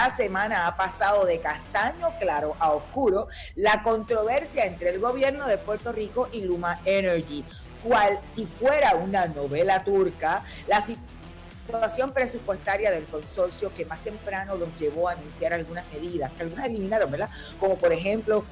esta semana ha pasado de castaño claro a oscuro la controversia entre el gobierno de Puerto Rico y Luma Energy, cual si fuera una novela turca, la situación presupuestaria del consorcio que más temprano los llevó a anunciar algunas medidas, que algunas eliminaron, ¿verdad? Como por ejemplo,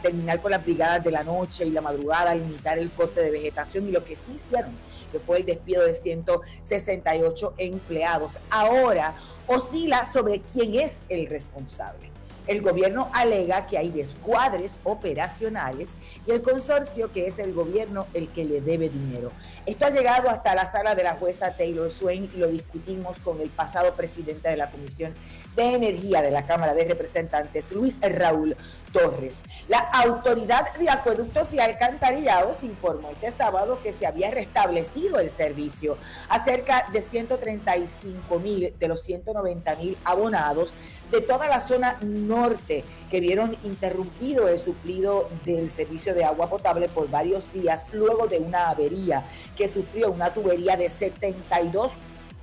terminar con las brigadas de la noche y la madrugada, limitar el corte de vegetación, y lo que sí hicieron, que fue el despido de 168 empleados. Ahora oscila sobre quién es el responsable. El gobierno alega que hay descuadres operacionales y el consorcio, que es el gobierno, el que le debe dinero. Esto ha llegado hasta la sala de la jueza Taylor Swain y lo discutimos con el pasado presidente de la Comisión de Energía de la Cámara de Representantes, Luis Raúl Torres. La Autoridad de Acueductos y Alcantarillados informó este sábado que se había restablecido el servicio a cerca de 135,000 de los 190,000 abonados de toda la zona norte que vieron interrumpido el suplido del servicio de agua potable por varios días luego de una avería que sufrió una tubería de 72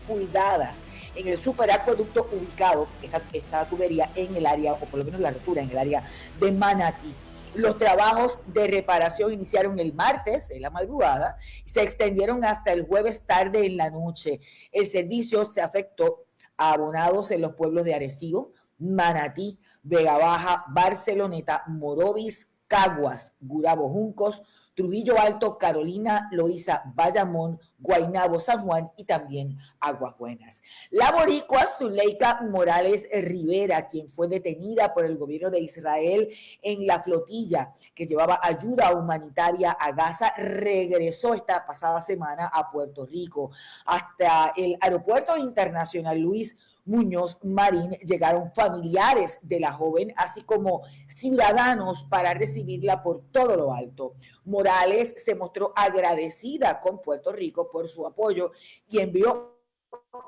pulgadas en el superacueducto ubicado, esta tubería en el área, o por lo menos la rotura en el área de Manatí. Los trabajos de reparación iniciaron el martes en la madrugada y se extendieron hasta el jueves tarde en la noche. El servicio se afectó a abonados en los pueblos de Arecibo, Manatí, Vega Baja, Barceloneta, Morovis, Caguas, Gurabo Juncos, Trujillo Alto, Carolina, Loíza, Bayamón, Guaynabo, San Juan y también Aguas Buenas. La boricua Zuleika Morales Rivera, quien fue detenida por el gobierno de Israel en la flotilla que llevaba ayuda humanitaria a Gaza, regresó esta pasada semana a Puerto Rico. Hasta el aeropuerto internacional Luis Muñoz Marín llegaron familiares de la joven, así como ciudadanos, para recibirla por todo lo alto. Morales se mostró agradecida con Puerto Rico por su apoyo y envió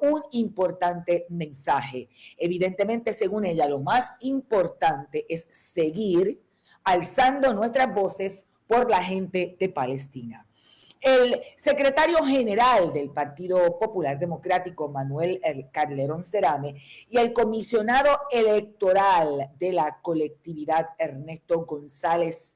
un importante mensaje. Evidentemente, según ella, lo más importante es seguir alzando nuestras voces por la gente de Palestina. El secretario general del Partido Popular Democrático, Manuel Calderón Cerame, y el comisionado electoral de la colectividad, Ernesto González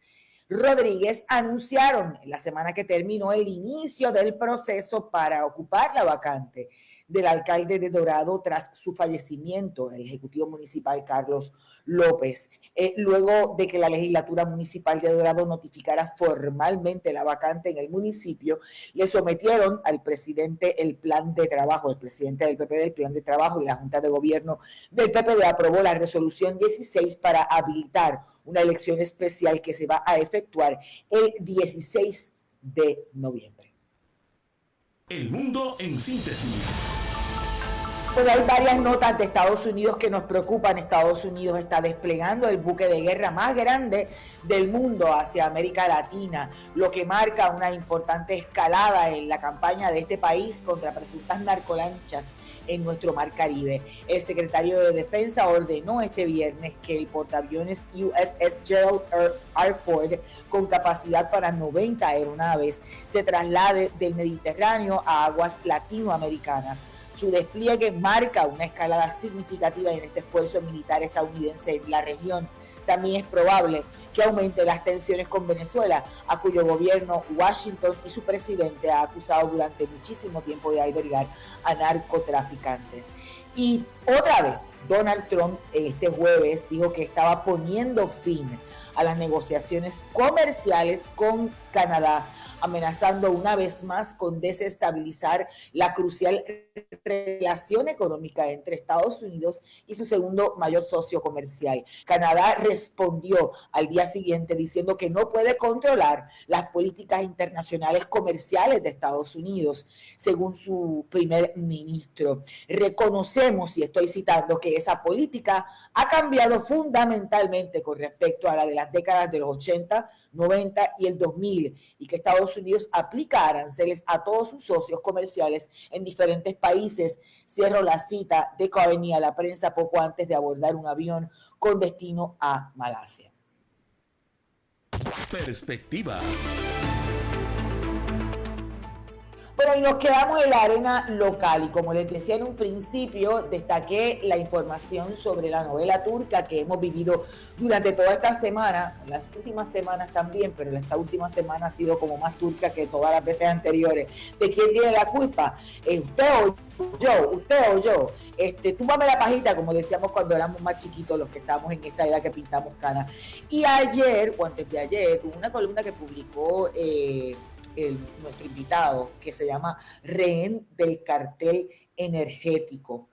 Rodríguez, anunciaron la semana que terminó el inicio del proceso para ocupar la vacante del alcalde de Dorado tras su fallecimiento, el ejecutivo municipal Carlos López. Luego de que la legislatura municipal de Dorado notificara formalmente la vacante en el municipio, le sometieron al presidente el plan de trabajo, el presidente del PPD el plan de trabajo, y la Junta de Gobierno del PPD aprobó la resolución 16 para habilitar una elección especial que se va a efectuar el 16 de noviembre. El mundo en síntesis. Bueno, hay varias notas de Estados Unidos que nos preocupan. Estados Unidos está desplegando el buque de guerra más grande del mundo hacia América Latina, lo que marca una importante escalada en la campaña de este país contra presuntas narcolanchas en nuestro mar Caribe. El secretario de Defensa ordenó este viernes que el portaaviones USS Gerald R. Ford, con capacidad para 90 aeronaves, se traslade del Mediterráneo a aguas latinoamericanas. Su despliegue marca una escalada significativa en este esfuerzo militar estadounidense en la región. También es probable que aumente las tensiones con Venezuela, a cuyo gobierno Washington y su presidente ha acusado durante muchísimo tiempo de albergar a narcotraficantes. Y otra vez, Donald Trump este jueves dijo que estaba poniendo fin a las negociaciones comerciales con Canadá, amenazando una vez más con desestabilizar la crucial relación económica entre Estados Unidos y su segundo mayor socio comercial. Canadá respondió al día siguiente diciendo que no puede controlar las políticas internacionales comerciales de Estados Unidos, según su primer ministro. Reconocemos, y estoy citando, que esa política ha cambiado fundamentalmente con respecto a la de las décadas de los 80, 90 y el 2000, y que Estados Unidos aplica aranceles a todos sus socios comerciales en diferentes países. Cierro la cita de Carney a la prensa poco antes de abordar un avión con destino a Malasia. Perspectivas. Pero ahí nos quedamos en la arena local y como les decía en un principio, destaqué la información sobre la novela turca que hemos vivido durante toda esta semana, en las últimas semanas también, pero esta última semana ha sido como más turca que todas las veces anteriores. ¿De quién tiene la culpa? ¿Usted o yo? ¿Usted o yo? Túmbame la pajita, como decíamos cuando éramos más chiquitos, los que estamos en esta edad que pintamos canas. Y ayer, o antes de ayer, hubo una columna que publicó nuestro invitado, que se llama Rehén del Cartel Energético.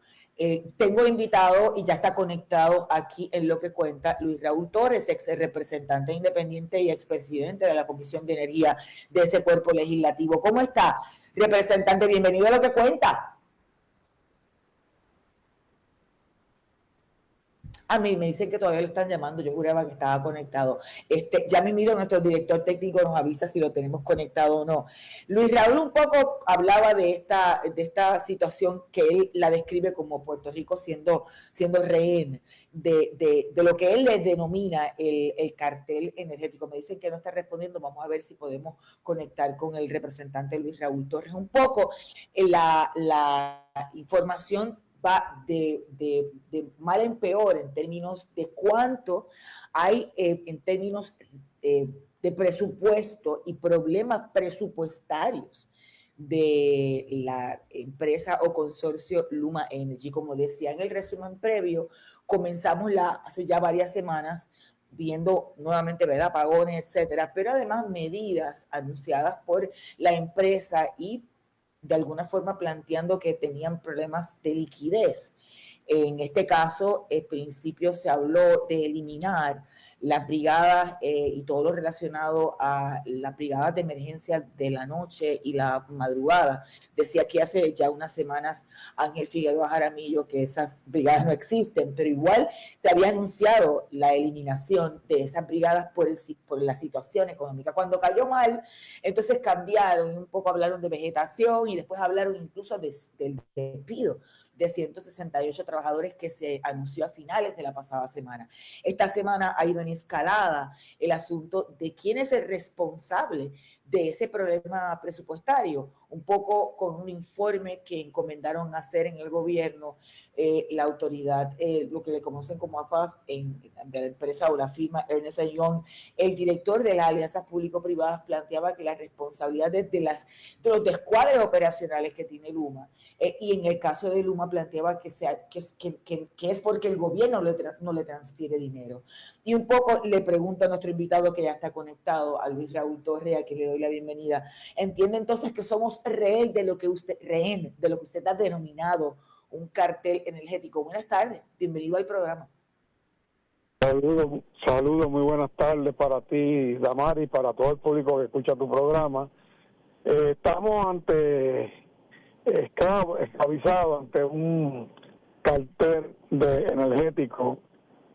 Tengo invitado y ya está conectado aquí en Lo que Cuenta Luis Raúl Torres, ex representante independiente y expresidente de la Comisión de Energía de ese cuerpo legislativo. ¿Cómo está, representante? Bienvenido a Lo que Cuenta. A mí me dicen que todavía lo están llamando, yo juraba que estaba conectado. Ya me miro, nuestro director técnico nos avisa si lo tenemos conectado o no. Luis Raúl un poco hablaba de esta situación que él la describe como Puerto Rico siendo rehén de lo que él le denomina el cartel energético. Me dicen que no está respondiendo, vamos a ver si podemos conectar con el representante Luis Raúl Torres. Un poco la información va de mal en peor en términos de cuánto hay en términos de presupuesto y problemas presupuestarios de la empresa o consorcio Luma Energy. Como decía en el resumen previo, comenzamos hace ya varias semanas viendo nuevamente, ¿verdad?, apagones, etcétera, pero además medidas anunciadas por la empresa y de alguna forma planteando que tenían problemas de liquidez. En este caso, al principio se habló de eliminar las brigadas y todo lo relacionado a las brigadas de emergencia de la noche y la madrugada. Decía que hace ya unas semanas Ángel Figueroa Jaramillo que esas brigadas no existen, pero igual se había anunciado la eliminación de esas brigadas por la situación económica. Cuando cayó mal, entonces cambiaron y un poco hablaron de vegetación y después hablaron incluso del despido de 168 trabajadores que se anunció a finales de la pasada semana. Esta semana ha ido en escalada el asunto de quién es el responsable de ese problema presupuestario, un poco con un informe que encomendaron hacer en el gobierno la autoridad, lo que le conocen como AFAF, de la empresa o la firma Ernst & Young. El director de las alianzas público-privadas planteaba que la responsabilidad de los descuadres operacionales que tiene Luma, y en el caso de Luma planteaba que es porque el gobierno no le transfiere dinero. Y un poco le pregunto a nuestro invitado que ya está conectado, a Luis Raúl Torres, a quien le doy la bienvenida. ¿Entiende entonces que somos rehén de lo que usted ha denominado un cartel energético? Buenas tardes, bienvenido al programa. Saludos, muy buenas tardes para ti, Damari, para todo el público que escucha tu programa. Estamos esclavizados ante un cartel energético,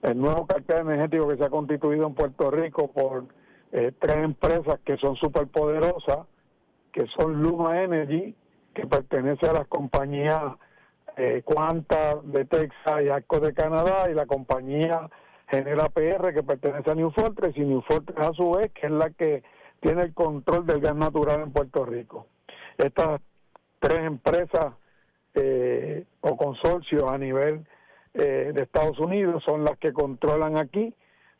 el nuevo cartel energético que se ha constituido en Puerto Rico por tres empresas que son superpoderosas, que son Luma Energy, que pertenece a las compañías Quanta de Texas y Arco de Canadá, y la compañía Genera PR, que pertenece a New Fortress, y New Fortress a su vez, que es la que tiene el control del gas natural en Puerto Rico. Estas tres empresas o consorcios a nivel de Estados Unidos son las que controlan aquí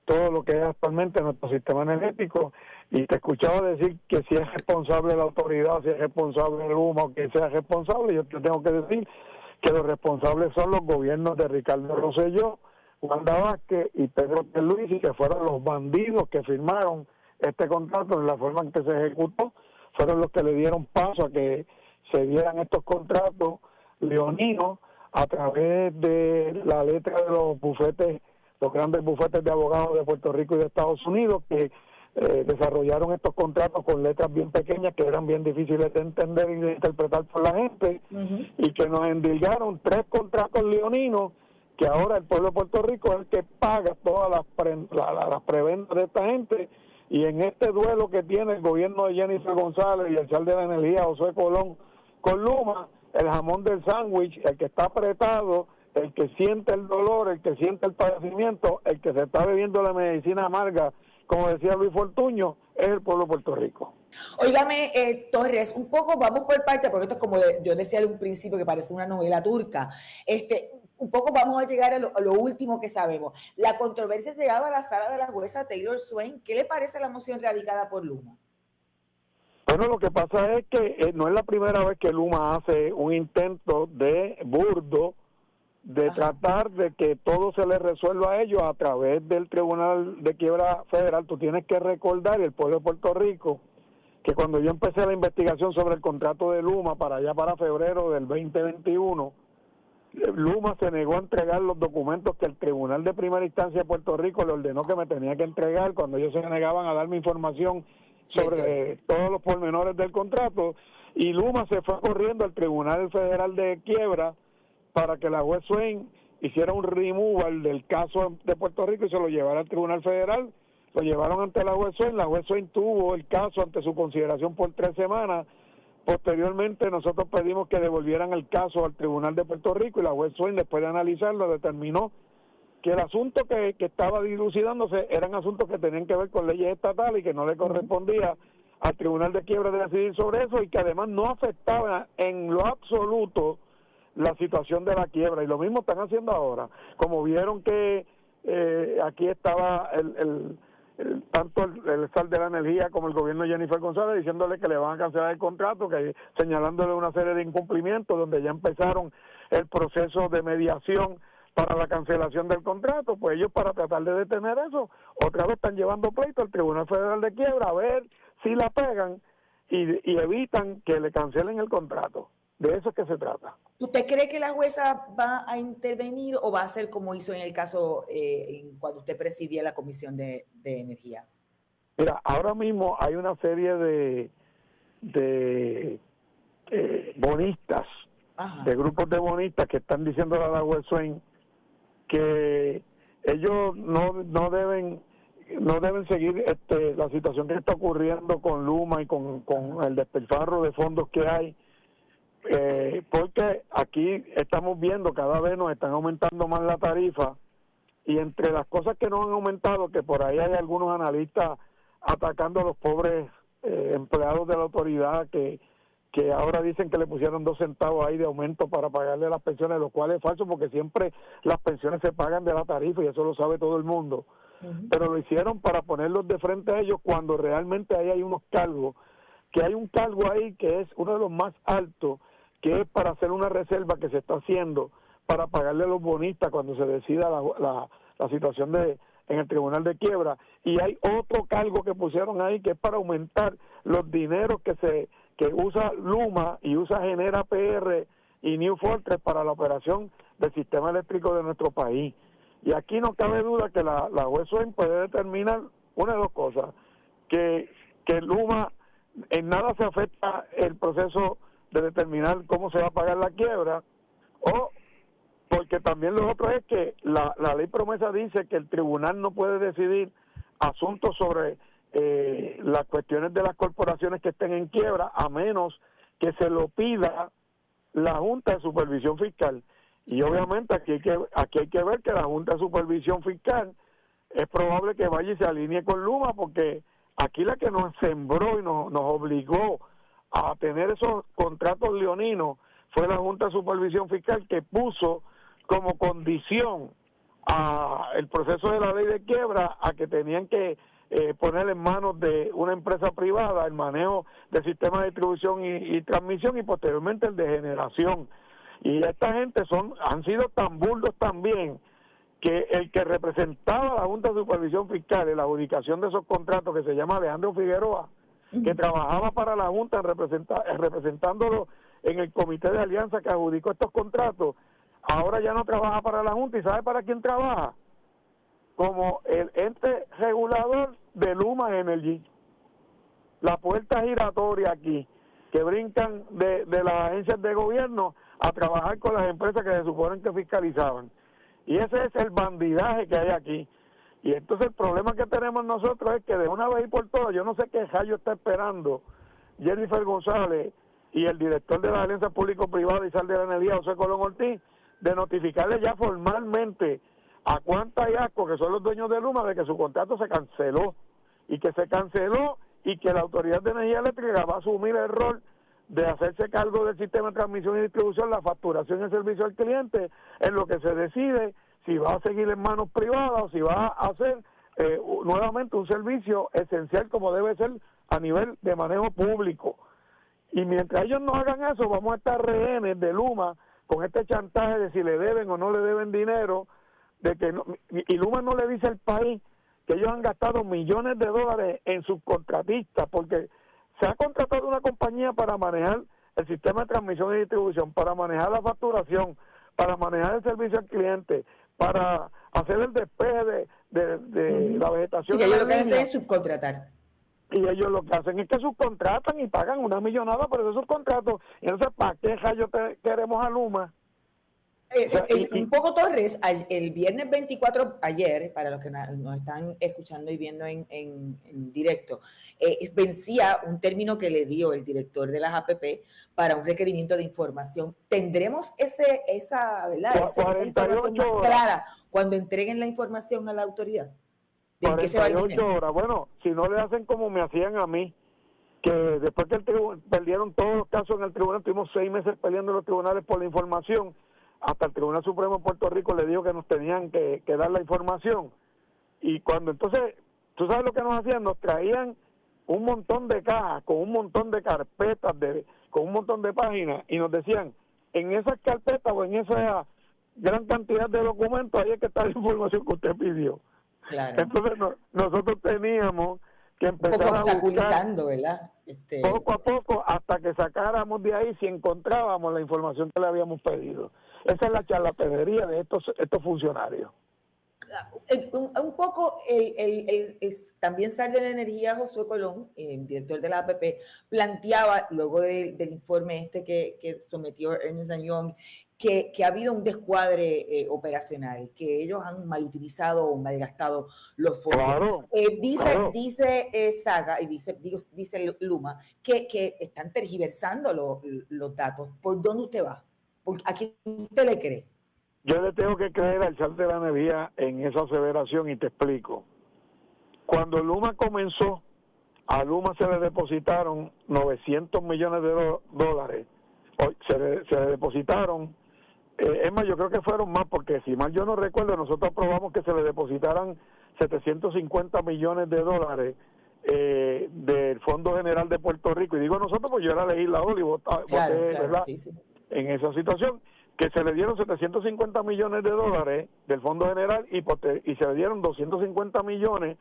todo lo que es actualmente nuestro sistema energético. Y te escuchaba decir que si es responsable la autoridad, si es responsable el Luma o que sea responsable, yo te tengo que decir que los responsables son los gobiernos de Ricardo Rosselló, Wanda Vázquez y Pedro Pierluisi, que fueron los bandidos que firmaron este contrato en la forma en que se ejecutó, fueron los que le dieron paso a que se dieran estos contratos leoninos a través de la letra de los bufetes, los grandes bufetes de abogados de Puerto Rico y de Estados Unidos, que desarrollaron estos contratos con letras bien pequeñas que eran bien difíciles de entender y de interpretar por la gente, y que nos endilgaron tres contratos leoninos que ahora el pueblo de Puerto Rico es el que paga todas las preventas de esta gente. Y en este duelo que tiene el gobierno de Jennifer González y el alcalde de la energía José Colón con Luma, el jamón del sándwich, el que está apretado, el que siente el dolor, el que siente el padecimiento, el que se está bebiendo la medicina amarga, como decía Luis Fortuño, es el pueblo de Puerto Rico. Óigame, Torres, un poco vamos por parte, porque esto es como yo decía en un principio que parece una novela turca. Un poco vamos a llegar a lo último que sabemos. La controversia llegaba a la sala de la jueza Taylor Swain. ¿Qué le parece la moción radicada por Luma? Bueno, lo que pasa es que no es la primera vez que Luma hace un intento de burdo de tratar de que todo se le resuelva a ellos a través del Tribunal de Quiebra Federal. Tú tienes que recordar, el pueblo de Puerto Rico, que cuando yo empecé la investigación sobre el contrato de Luma para febrero del 2021, Luma se negó a entregar los documentos que el Tribunal de Primera Instancia de Puerto Rico le ordenó que me tenía que entregar cuando ellos se negaban a darme información sobre todos los pormenores del contrato, y Luma se fue corriendo al Tribunal Federal de Quiebra para que la juez Swain hiciera un removal del caso de Puerto Rico y se lo llevara al Tribunal Federal. Lo llevaron ante la juez Swain tuvo el caso ante su consideración por 3 semanas. Posteriormente nosotros pedimos que devolvieran el caso al Tribunal de Puerto Rico y la juez Swain, después de analizarlo, determinó que el asunto que estaba dilucidándose eran asuntos que tenían que ver con leyes estatales y que no le correspondía al Tribunal de Quiebra de decidir sobre eso, y que además no afectaba en lo absoluto la situación de la quiebra. Y lo mismo están haciendo ahora. Como vieron que aquí estaba tanto el SAL de la Energía como el gobierno de Jennifer González diciéndole que le van a cancelar el contrato, que señalándole una serie de incumplimientos, donde ya empezaron el proceso de mediación para la cancelación del contrato, pues ellos, para tratar de detener eso, otra vez están llevando pleito al Tribunal Federal de Quiebra a ver si la pegan y evitan que le cancelen el contrato. De eso es que se trata. ¿Usted cree que la jueza va a intervenir o va a hacer como hizo en el caso cuando usted presidía la Comisión de Energía? Mira, ahora mismo hay una serie de bonistas, de grupos de bonistas que están diciendo a la juez Swain que ellos no deben seguir la situación que está ocurriendo con Luma y con el despilfarro de fondos que hay, porque aquí estamos viendo cada vez nos están aumentando más la tarifa, y entre las cosas que no han aumentado, que por ahí hay algunos analistas atacando a los pobres empleados de la autoridad que ahora dicen que le pusieron 2 centavos ahí de aumento para pagarle las pensiones, lo cual es falso, porque siempre las pensiones se pagan de la tarifa y eso lo sabe todo el mundo. Pero lo hicieron para ponerlos de frente a ellos cuando realmente ahí hay unos cargos, que hay un cargo ahí que es uno de los más altos, que es para hacer una reserva que se está haciendo para pagarle a los bonistas cuando se decida la situación en el Tribunal de Quiebra, y hay otro cargo que pusieron ahí que es para aumentar los dineros que usa Luma y usa Genera PR y New Fortress para la operación del sistema eléctrico de nuestro país. Y aquí no cabe duda que la juez Swain puede determinar una de dos cosas: que Luma en nada se afecta el proceso de determinar cómo se va a pagar la quiebra, o porque también lo otro es que la ley promesa dice que el tribunal no puede decidir asuntos sobre las cuestiones de las corporaciones que estén en quiebra, a menos que se lo pida la Junta de Supervisión Fiscal. Y obviamente aquí hay que ver que la Junta de Supervisión Fiscal es probable que vaya y se alinee con Luma, porque aquí la que nos sembró y nos obligó a tener esos contratos leoninos fue la Junta de Supervisión Fiscal, que puso como condición a el proceso de la ley de quiebra a que tenían que poner en manos de una empresa privada el manejo del sistema de distribución y transmisión, y posteriormente el de generación. Y esta gente han sido tan burdos también, que el que representaba a la Junta de Supervisión Fiscal en la adjudicación de esos contratos, que se llama Alejandro Figueroa, que trabajaba para la Junta representándolo en el comité de alianza que adjudicó estos contratos, ahora ya no trabaja para la Junta. ¿Y sabe para quién trabaja? Como el ente regulador de Luma Energy. La puerta giratoria aquí, que brincan de las agencias de gobierno a trabajar con las empresas que se suponen que fiscalizaban. Y ese es el bandidaje que hay aquí. Y entonces el problema que tenemos nosotros es que de una vez y por todas, yo no sé qué rayo está esperando Jennifer González y el director de la Alianza Público-Privada y Sal de la Energía, José Colón Ortiz, de notificarle ya formalmente a Cuanta y Asco, que son los dueños de Luma, de que su contrato se canceló, y que se canceló y que la Autoridad de Energía Eléctrica va a asumir el rol de hacerse cargo del sistema de transmisión y distribución, la facturación y el servicio al cliente, en lo que se decide si va a seguir en manos privadas o si va a hacer nuevamente un servicio esencial como debe ser a nivel de manejo público. Y mientras ellos no hagan eso, vamos a estar rehenes de Luma con este chantaje de si le deben o no le deben dinero, de que no, y Luma no le dice al país que ellos han gastado millones de dólares en subcontratistas, porque se ha contratado una compañía para manejar el sistema de transmisión y distribución, para manejar la facturación, para manejar el servicio al cliente, para hacer el despeje de la vegetación. Sí, ellos lo que hacen es subcontratar. Y ellos lo que hacen es que subcontratan y pagan una millonada por esos subcontratos. Y entonces, ¿para qué rayos queremos a Luma? Un poco, Torres, el viernes 24, ayer, para los que nos están escuchando y viendo en directo, vencía un término que le dio el director de las APP para un requerimiento de información. ¿Tendremos esa información más clara cuando entreguen la información a la autoridad? ¿De qué se va el dinero? 48 horas. Bueno, si no le hacen como me hacían a mí, que después que perdieron todos los casos en el tribunal, tuvimos 6 meses peleando en los tribunales por la información, hasta el Tribunal Supremo de Puerto Rico le dijo que nos tenían que dar la información. Y cuando entonces, ¿tú sabes lo que nos hacían? Nos traían un montón de cajas, con un montón de carpetas, con un montón de páginas, y nos decían, en esas carpetas o en esa gran cantidad de documentos, ahí es que está la información que usted pidió. Claro. Entonces nosotros teníamos que empezar a buscar, ¿verdad? Poco a poco, hasta que sacáramos de ahí si encontrábamos la información que le habíamos pedido. Esa es la charlatanería de estos funcionarios. Un poco, también Sar de la Energía, Josué Colón, el director de la APP, planteaba, luego del informe que sometió Ernst & Young, que ha habido un descuadre operacional, que ellos han malutilizado o malgastado los fondos. Claro, dice Saga y dice Luma que están tergiversando los datos. ¿Por dónde usted va? ¿A quién usted le cree? Yo le tengo que creer al Sar de la Energía en esa aseveración y te explico. Cuando Luma comenzó, a Luma se le depositaron 900 millones de dólares. Se le depositaron, es más, yo creo que fueron más, porque si mal yo no recuerdo, nosotros aprobamos que se le depositaran 750 millones de dólares del Fondo General de Puerto Rico. Y digo nosotros, pues yo era legislador y voté, ¿verdad? Sí. En esa situación, que se le dieron 750 millones de dólares del Fondo General y se le dieron 250 millones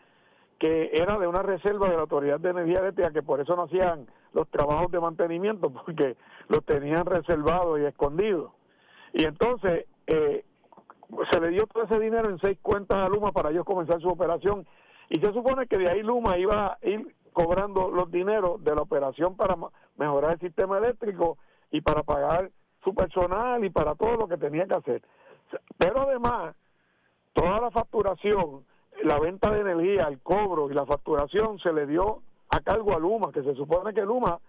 que era de una reserva de la Autoridad de Energía Eléctrica, que por eso no hacían los trabajos de mantenimiento, porque los tenían reservados y escondidos. Y entonces se le dio todo ese dinero en 6 cuentas a Luma para ellos comenzar su operación, y se supone que de ahí Luma iba a ir cobrando los dineros de la operación para mejorar el sistema eléctrico y para pagar su personal y para todo lo que tenía que hacer. Pero además, toda la facturación, la venta de energía, el cobro y la facturación se le dio a cargo a Luma, que se supone que Luma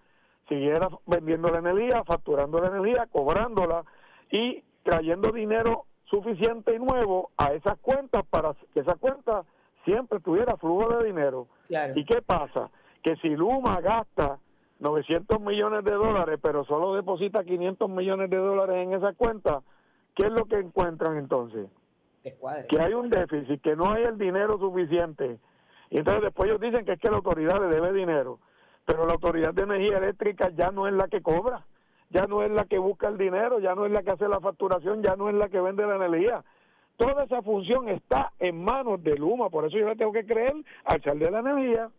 siguiera vendiendo la energía, facturando la energía, cobrándola y trayendo dinero suficiente y nuevo a esas cuentas para que esa cuenta siempre tuviera flujo de dinero. Claro. ¿Y qué pasa? Que si Luma gasta 900 millones de dólares, pero solo deposita 500 millones de dólares en esa cuenta, ¿qué es lo que encuentran entonces? Descuadre. Que hay un déficit, que no hay el dinero suficiente. Y entonces después ellos dicen que es que la autoridad le debe dinero, pero la Autoridad de Energía Eléctrica ya no es la que cobra, ya no es la que busca el dinero, ya no es la que hace la facturación, ya no es la que vende la energía. Toda esa función está en manos de Luma, por eso yo le tengo que creer al Sar de la Energía.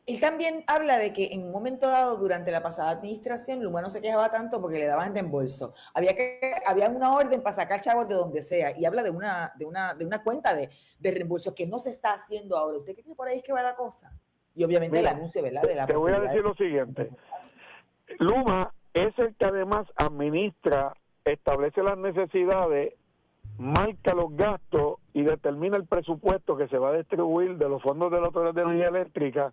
Él también habla de que en un momento dado, durante la pasada administración, Luma no se quejaba tanto porque le daban reembolso. Había una orden para sacar chavos de donde sea, y habla de una cuenta de reembolsos que no se está haciendo ahora. ¿Usted cree que por ahí es que va la cosa? Y obviamente el anuncio, ¿verdad? Te voy a decir lo siguiente. Luma es el que además administra, establece las necesidades, marca los gastos y determina el presupuesto que se va a distribuir de los fondos de la Autoridad de Energía Eléctrica,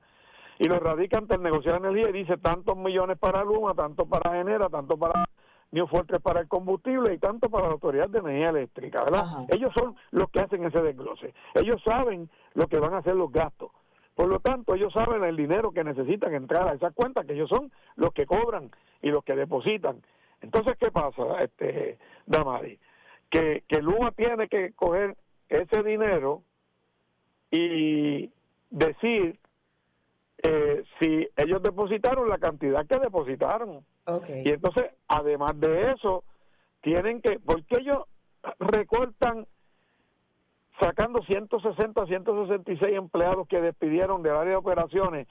y lo radica ante el negociar de energía y dice tantos millones para Luma, tanto para Genera, tanto para New Fortress para el combustible y tanto para la Autoridad de Energía Eléctrica, ¿verdad? Ajá. Ellos son los que hacen ese desglose. Ellos saben lo que van a hacer los gastos, Por lo tanto, ellos saben el dinero que necesitan entrar a esas cuentas, que ellos son los que cobran y los que depositan. Entonces, ¿qué pasa, Damari? Que Luma tiene que coger ese dinero y decir si ellos depositaron la cantidad que depositaron. Okay. Y entonces, además de eso, tienen que, porque ellos recortan sacando 160, 166 empleados que despidieron del área de operaciones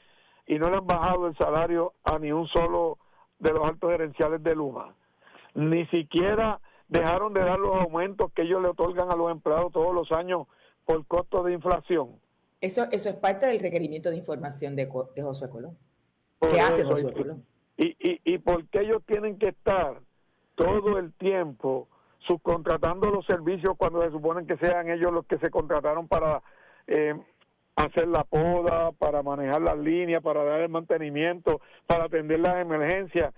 y no le han bajado el salario a ni un solo de los altos gerenciales de Luma. Ni siquiera dejaron de dar los aumentos que ellos le otorgan a los empleados todos los años por costo de inflación. Eso es parte del requerimiento de información de Josué Colón. Por ¿Qué hace eso, Josué Colón? ¿Y por qué ellos tienen que estar todo el tiempo subcontratando los servicios cuando se suponen que sean ellos los que se contrataron para hacer la poda, para manejar las líneas, para dar el mantenimiento, para atender las emergencias?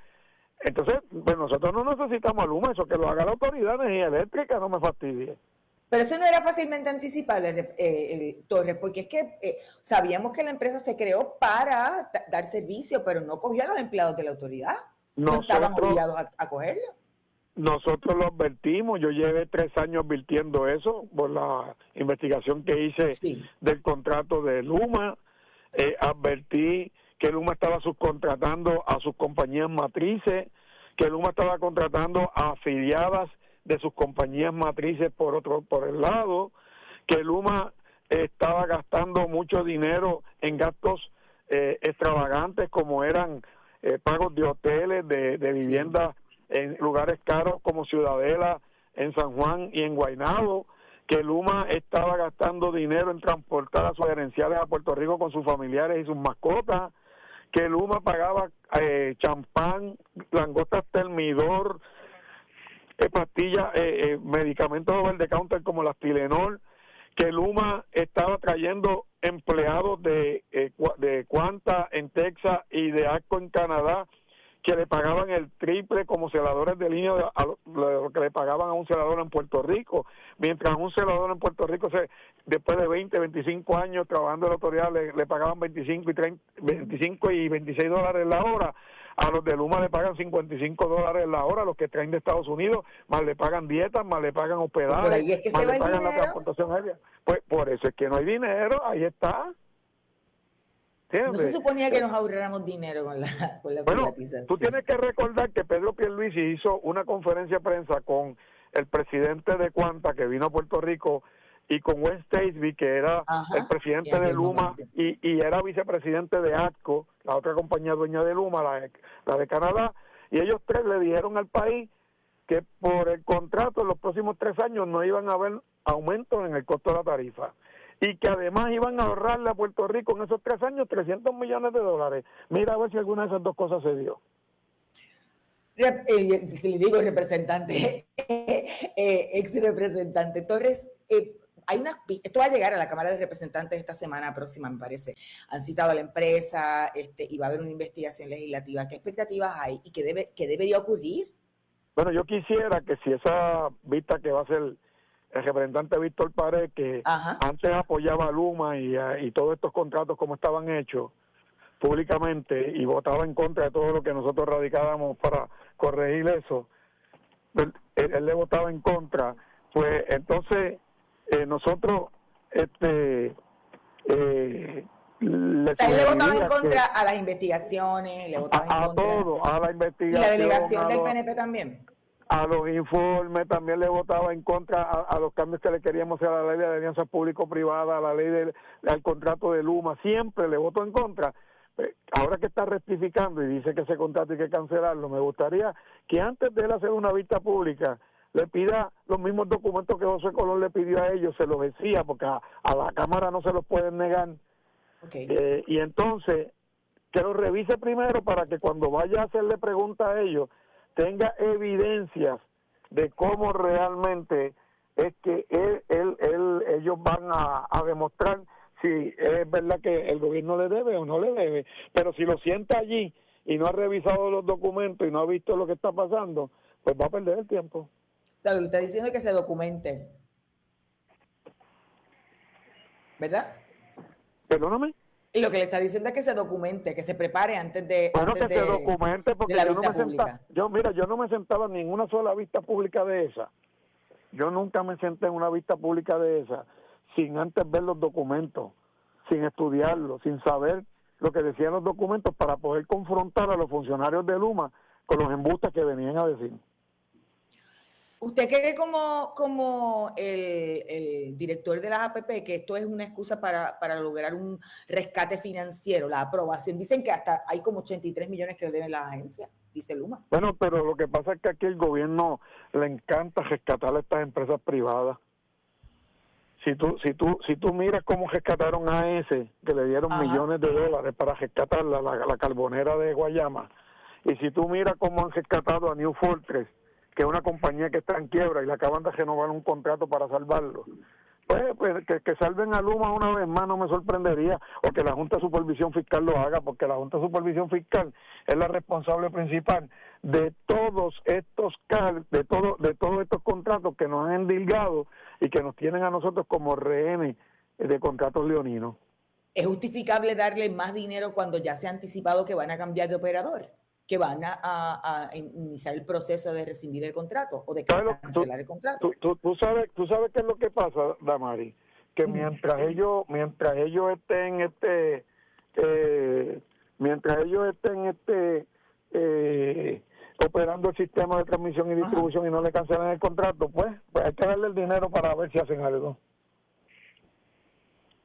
Entonces, pues nosotros no necesitamos a Luma, eso que lo haga la Autoridad de Energía Eléctrica, no me fastidie. Pero eso no era fácilmente anticipable, Torres, porque es que sabíamos que la empresa se creó para dar servicio, pero no cogió a los empleados de la autoridad. No estaban obligados a cogerlo. Nosotros lo advertimos, yo llevé 3 años advirtiendo eso por la investigación que hice del contrato de Luma. Advertí que Luma estaba subcontratando a sus compañías matrices, que Luma estaba contratando a afiliadas de sus compañías matrices por el lado, que Luma estaba gastando mucho dinero en gastos extravagantes como eran pagos de hoteles, de viviendas en lugares caros como Ciudadela, en San Juan y en Guaynabo, que Luma estaba gastando dinero en transportar a sus gerenciales a Puerto Rico con sus familiares y sus mascotas, que Luma pagaba champán, langostas Termidor, pastillas, medicamentos over the counter como las Tylenol, que Luma estaba trayendo empleados de Quanta en Texas y de ACO en Canadá, que le pagaban el triple como celadores de línea a lo que le pagaban a un celador en Puerto Rico, mientras un celador en Puerto Rico después de 20, 25 años trabajando en la autoridad le pagaban 25 y 26 dólares la hora. A los de Luma le pagan 55 dólares la hora, los que traen de Estados Unidos, más le pagan dietas, más le pagan hospedaje, es que más le pagan dinero. la transportación aérea. Pues por eso es que no hay dinero, ahí está. No se suponía que nos ahorráramos dinero con la privatización. Tú tienes que recordar que Pedro Pierluisi hizo una conferencia de prensa con el presidente de Quanta, que vino a Puerto Rico, y con Wes Stacey, que era el presidente de Luma y era vicepresidente de ATCO, la otra compañía dueña de Luma, la de Canadá, y ellos tres le dijeron al país que por el contrato en los próximos 3 años no iban a haber aumentos en el costo de la tarifa, y que además iban a ahorrarle a Puerto Rico en esos 3 años 300 millones de dólares. Mira a ver si alguna de esas dos cosas se dio. Si le digo representante, ex representante Torres, esto va a llegar a la Cámara de Representantes esta semana próxima, me parece. Han citado a la empresa y va a haber una investigación legislativa. ¿Qué expectativas hay y qué debería ocurrir? Bueno, yo quisiera que si esa vista que va a hacer el representante Víctor Pared, que antes apoyaba a Luma y todos estos contratos como estaban hechos públicamente y votaba en contra de todo lo que nosotros radicábamos para corregir eso, él le votaba en contra, pues entonces nosotros él le votaba en contra a las investigaciones, le votaba en contra a todo, a la investigación. ¿Y la delegación del PNP también? A los informes, también le votaba en contra a los cambios que le queríamos hacer a la ley de alianza público-privada, a la ley al contrato de Luma, siempre le votó en contra. Ahora que está rectificando y dice que ese contrato hay que cancelarlo, me gustaría que antes de él hacer una vista pública le pida los mismos documentos que José Colón le pidió a ellos, se los decía, porque a la Cámara no se los pueden negar. Y entonces que lo revise primero para que cuando vaya a hacerle preguntas a ellos tenga evidencias de cómo realmente es que ellos van a demostrar si es verdad que el gobierno le debe o no le debe. Pero si lo sienta allí y no ha revisado los documentos y no ha visto lo que está pasando, pues va a perder el tiempo. O sea, lo que está diciendo es que se documente, ¿verdad? Perdóname. Y lo que le está diciendo es que se documente, que se prepare antes de se documente, porque yo no me sentaba en ninguna sola vista pública de esa. Yo nunca me senté en una vista pública de esa sin antes ver los documentos, sin estudiarlos, sin saber lo que decían los documentos para poder confrontar a los funcionarios de Luma con los embustes que venían a decir. ¿Usted cree como el director de las APP que esto es una excusa para lograr un rescate financiero, la aprobación? Dicen que hasta hay como 83 millones que le deben las agencias, dice Luma. Bueno, pero lo que pasa es que aquí el gobierno le encanta rescatar a estas empresas privadas. Si tú miras cómo rescataron a ese, que le dieron millones de dólares para rescatar la carbonera de Guayama, y si tú miras cómo han rescatado a New Fortress, que es una compañía que está en quiebra y le acaban de renovar un contrato para salvarlo, pues que salven a Luma una vez más no me sorprendería, o que la Junta de Supervisión Fiscal lo haga, porque la Junta de Supervisión Fiscal es la responsable principal de todos estos estos contratos que nos han endilgado y que nos tienen a nosotros como rehenes de contratos leoninos. ¿Es justificable darle más dinero cuando ya se ha anticipado que van a cambiar de operador? ¿Que van a iniciar el proceso de rescindir el contrato o de cancelar el contrato? Tú sabes qué es lo que pasa, Damari, que mientras ellos estén operando el sistema de transmisión y distribución y no le cancelan el contrato, pues hay que darle el dinero para ver si hacen algo.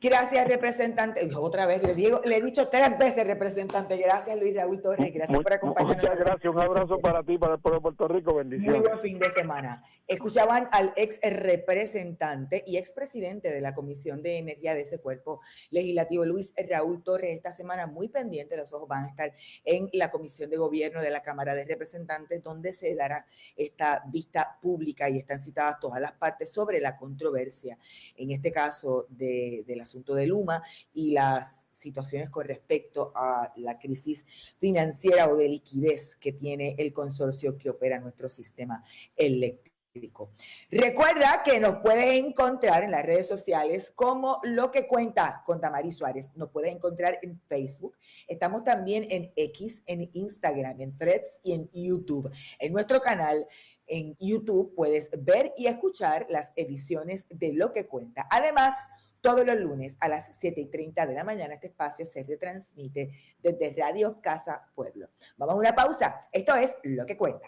Gracias, representante. Otra vez, le he dicho 3 veces, representante. Gracias, Luis Raúl Torres. Gracias por acompañarnos. Muchas gracias. Un abrazo para ti, para el pueblo de Puerto Rico. Bendiciones. Muy buen fin de semana. Escuchaban al ex representante y expresidente de la Comisión de Energía de ese cuerpo legislativo, Luis Raúl Torres. Esta semana muy pendiente, los ojos van a estar en la Comisión de Gobierno de la Cámara de Representantes, donde se dará esta vista pública y están citadas todas las partes sobre la controversia, en este caso del asunto de Luma y las situaciones con respecto a la crisis financiera o de liquidez que tiene el consorcio que opera nuestro sistema eléctrico. Recuerda que nos puedes encontrar en las redes sociales como Lo que Cuenta con Damaris Suárez. Nos puedes encontrar en Facebook. Estamos también en X, en Instagram, en Threads y en YouTube. En nuestro canal en YouTube puedes ver y escuchar las ediciones de Lo que Cuenta. Además, todos los lunes a las 7:30 de la mañana este espacio se retransmite desde Radio Casa Pueblo. Vamos a una pausa. Esto es Lo que Cuenta.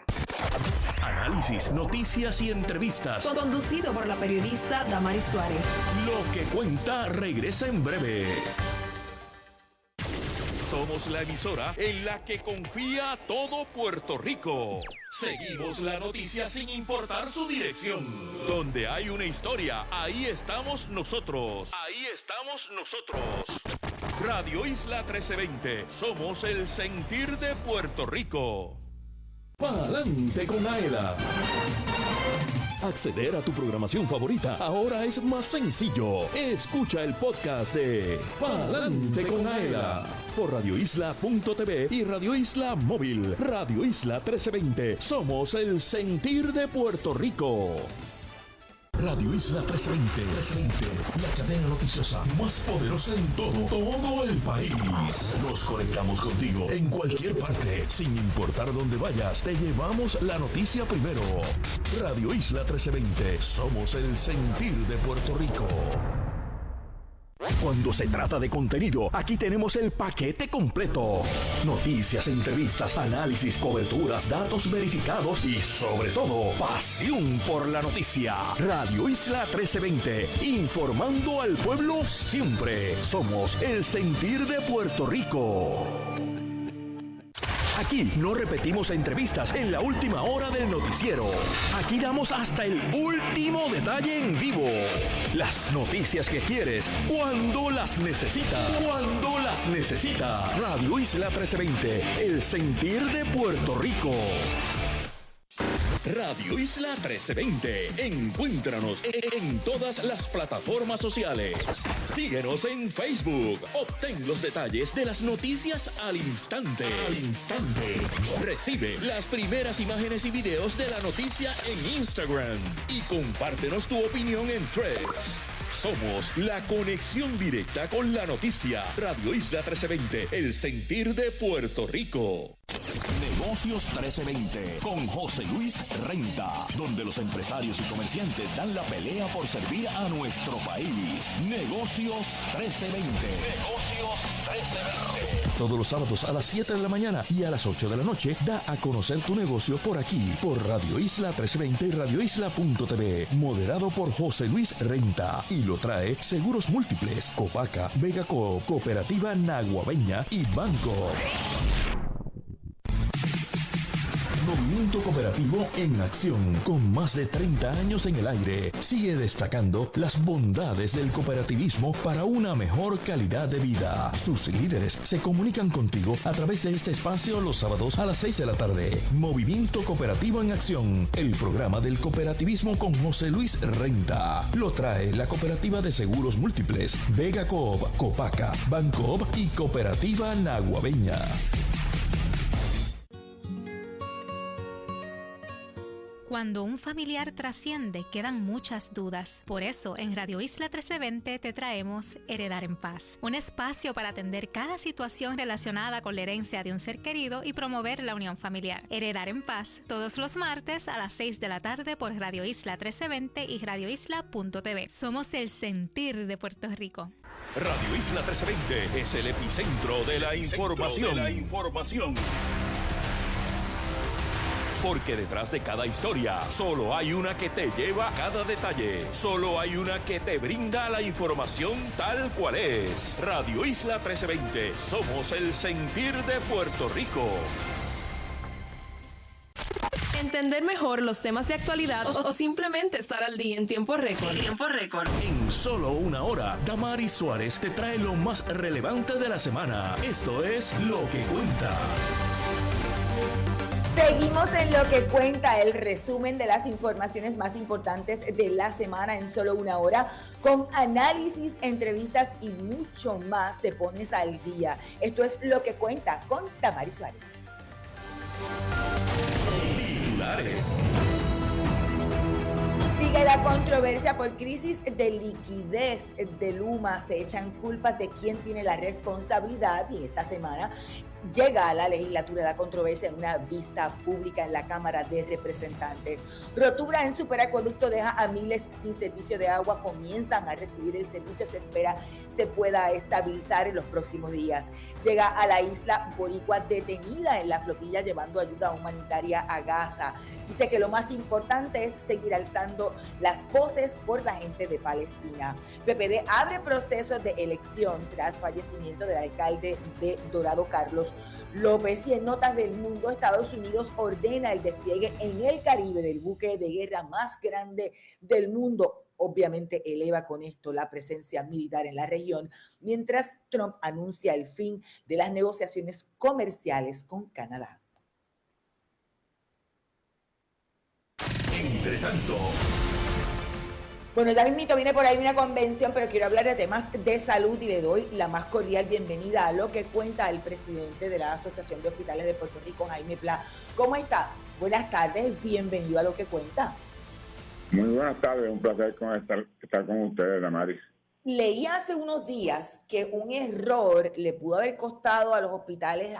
Análisis, noticias y entrevistas. Conducido por la periodista Damaris Suárez. Lo que Cuenta regresa en breve. Somos la emisora en la que confía todo Puerto Rico. Seguimos la noticia sin importar su dirección. Donde hay una historia, ahí estamos nosotros. Ahí estamos nosotros. Radio Isla 1320. Somos el sentir de Puerto Rico. Pa'lante con Aela. Acceder a tu programación favorita ahora es más sencillo. Escucha el podcast de Pa'lante con Aela por radioisla.tv y Radio Isla Móvil. Radio Isla 1320. Somos el sentir de Puerto Rico. Radio Isla 1320, la cadena noticiosa más poderosa en todo el país. Nos conectamos contigo en cualquier parte, sin importar dónde vayas. Te llevamos la noticia primero. Radio Isla 1320, somos el sentir de Puerto Rico. Cuando se trata de contenido, aquí tenemos el paquete completo. Noticias, entrevistas, análisis, coberturas, datos verificados y, sobre todo, pasión por la noticia. Radio Isla 1320, informando al pueblo siempre. Somos el sentir de Puerto Rico. Aquí no repetimos entrevistas en la última hora del noticiero. Aquí damos hasta el último detalle en vivo. Las noticias que quieres, cuando las necesitas. Cuando las necesitas. Radio Isla 1320, el sentir de Puerto Rico. Radio Isla 1320. Encuéntranos en todas las plataformas sociales. Síguenos en Facebook. Obtén los detalles de las noticias al instante. Recibe las primeras imágenes y videos de la noticia en Instagram. Y compártenos tu opinión en Threads. Somos la conexión directa con la noticia. Radio Isla 1320, el sentir de Puerto Rico. Negocios 1320 con José Luis Renta, donde los empresarios y comerciantes dan la pelea por servir a nuestro país. Negocios 1320. Negocios 1320. Todos los sábados a las 7 de la mañana y a las 8 de la noche, da a conocer tu negocio por aquí, por Radio Isla 1320 y radioisla.tv. Moderado por José Luis Renta. Y lo trae Seguros Múltiples, Copaca, Vegaco, Cooperativa Naguabeña y Banco. Movimiento Cooperativo en acción, con más de 30 años en el aire, sigue destacando las bondades del cooperativismo para una mejor calidad de vida. Sus líderes se comunican contigo a través de este espacio los sábados a las 6 de la tarde. Movimiento Cooperativo en acción, el programa del cooperativismo con José Luis Renta. Lo trae la Cooperativa de Seguros Múltiples, Vega Coop, Copaca, Bancoop y Cooperativa Naguabeña. Cuando un familiar trasciende, quedan muchas dudas. Por eso, en Radio Isla 1320 te traemos Heredar en Paz, un espacio para atender cada situación relacionada con la herencia de un ser querido y promover la unión familiar. Heredar en Paz, todos los martes a las 6 de la tarde por Radio Isla 1320 y radioisla.tv. Somos el sentir de Puerto Rico. Radio Isla 1320 es el epicentro de la información. Porque detrás de cada historia, solo hay una que te lleva a cada detalle. Solo hay una que te brinda la información tal cual es. Radio Isla 1320. Somos el sentir de Puerto Rico. Entender mejor los temas de actualidad o simplemente estar al día en tiempo récord. En solo una hora, Damaris Suárez te trae lo más relevante de la semana. Esto es Lo que Cuenta. Seguimos en Lo que Cuenta, el resumen de las informaciones más importantes de la semana en solo una hora, con análisis, entrevistas y mucho más. Te pones al día. Esto es Lo que Cuenta con Damaris Suárez. Titulares. Sigue la controversia por crisis de liquidez de Luma. Se echan culpas de quién tiene la responsabilidad y esta semana llega a la legislatura la controversia en una vista pública en la Cámara de Representantes. Rotura en superacueducto deja a miles sin servicio de agua. Comienzan a recibir el servicio. Se espera se pueda estabilizar en los próximos días. Llega a la isla boricua detenida en la flotilla llevando ayuda humanitaria a Gaza. Dice que lo más importante es seguir alzando las voces por la gente de Palestina. PPD abre procesos de elección tras fallecimiento del alcalde de Dorado, Carlos López. Y en notas del mundo, Estados Unidos ordena el despliegue en el Caribe del buque de guerra más grande del mundo. Obviamente eleva con esto la presencia militar en la región, mientras Trump anuncia el fin de las negociaciones comerciales con Canadá. Entre tanto, bueno, ya mismito viene por ahí una convención, pero quiero hablar de temas de salud y le doy la más cordial bienvenida a Lo que Cuenta el presidente de la Asociación de Hospitales de Puerto Rico, Jaime Pla. ¿Cómo está? Buenas tardes, bienvenido a Lo que Cuenta. Muy buenas tardes, un placer estar con ustedes, Damaris. Leí hace unos días que un error le pudo haber costado a los hospitales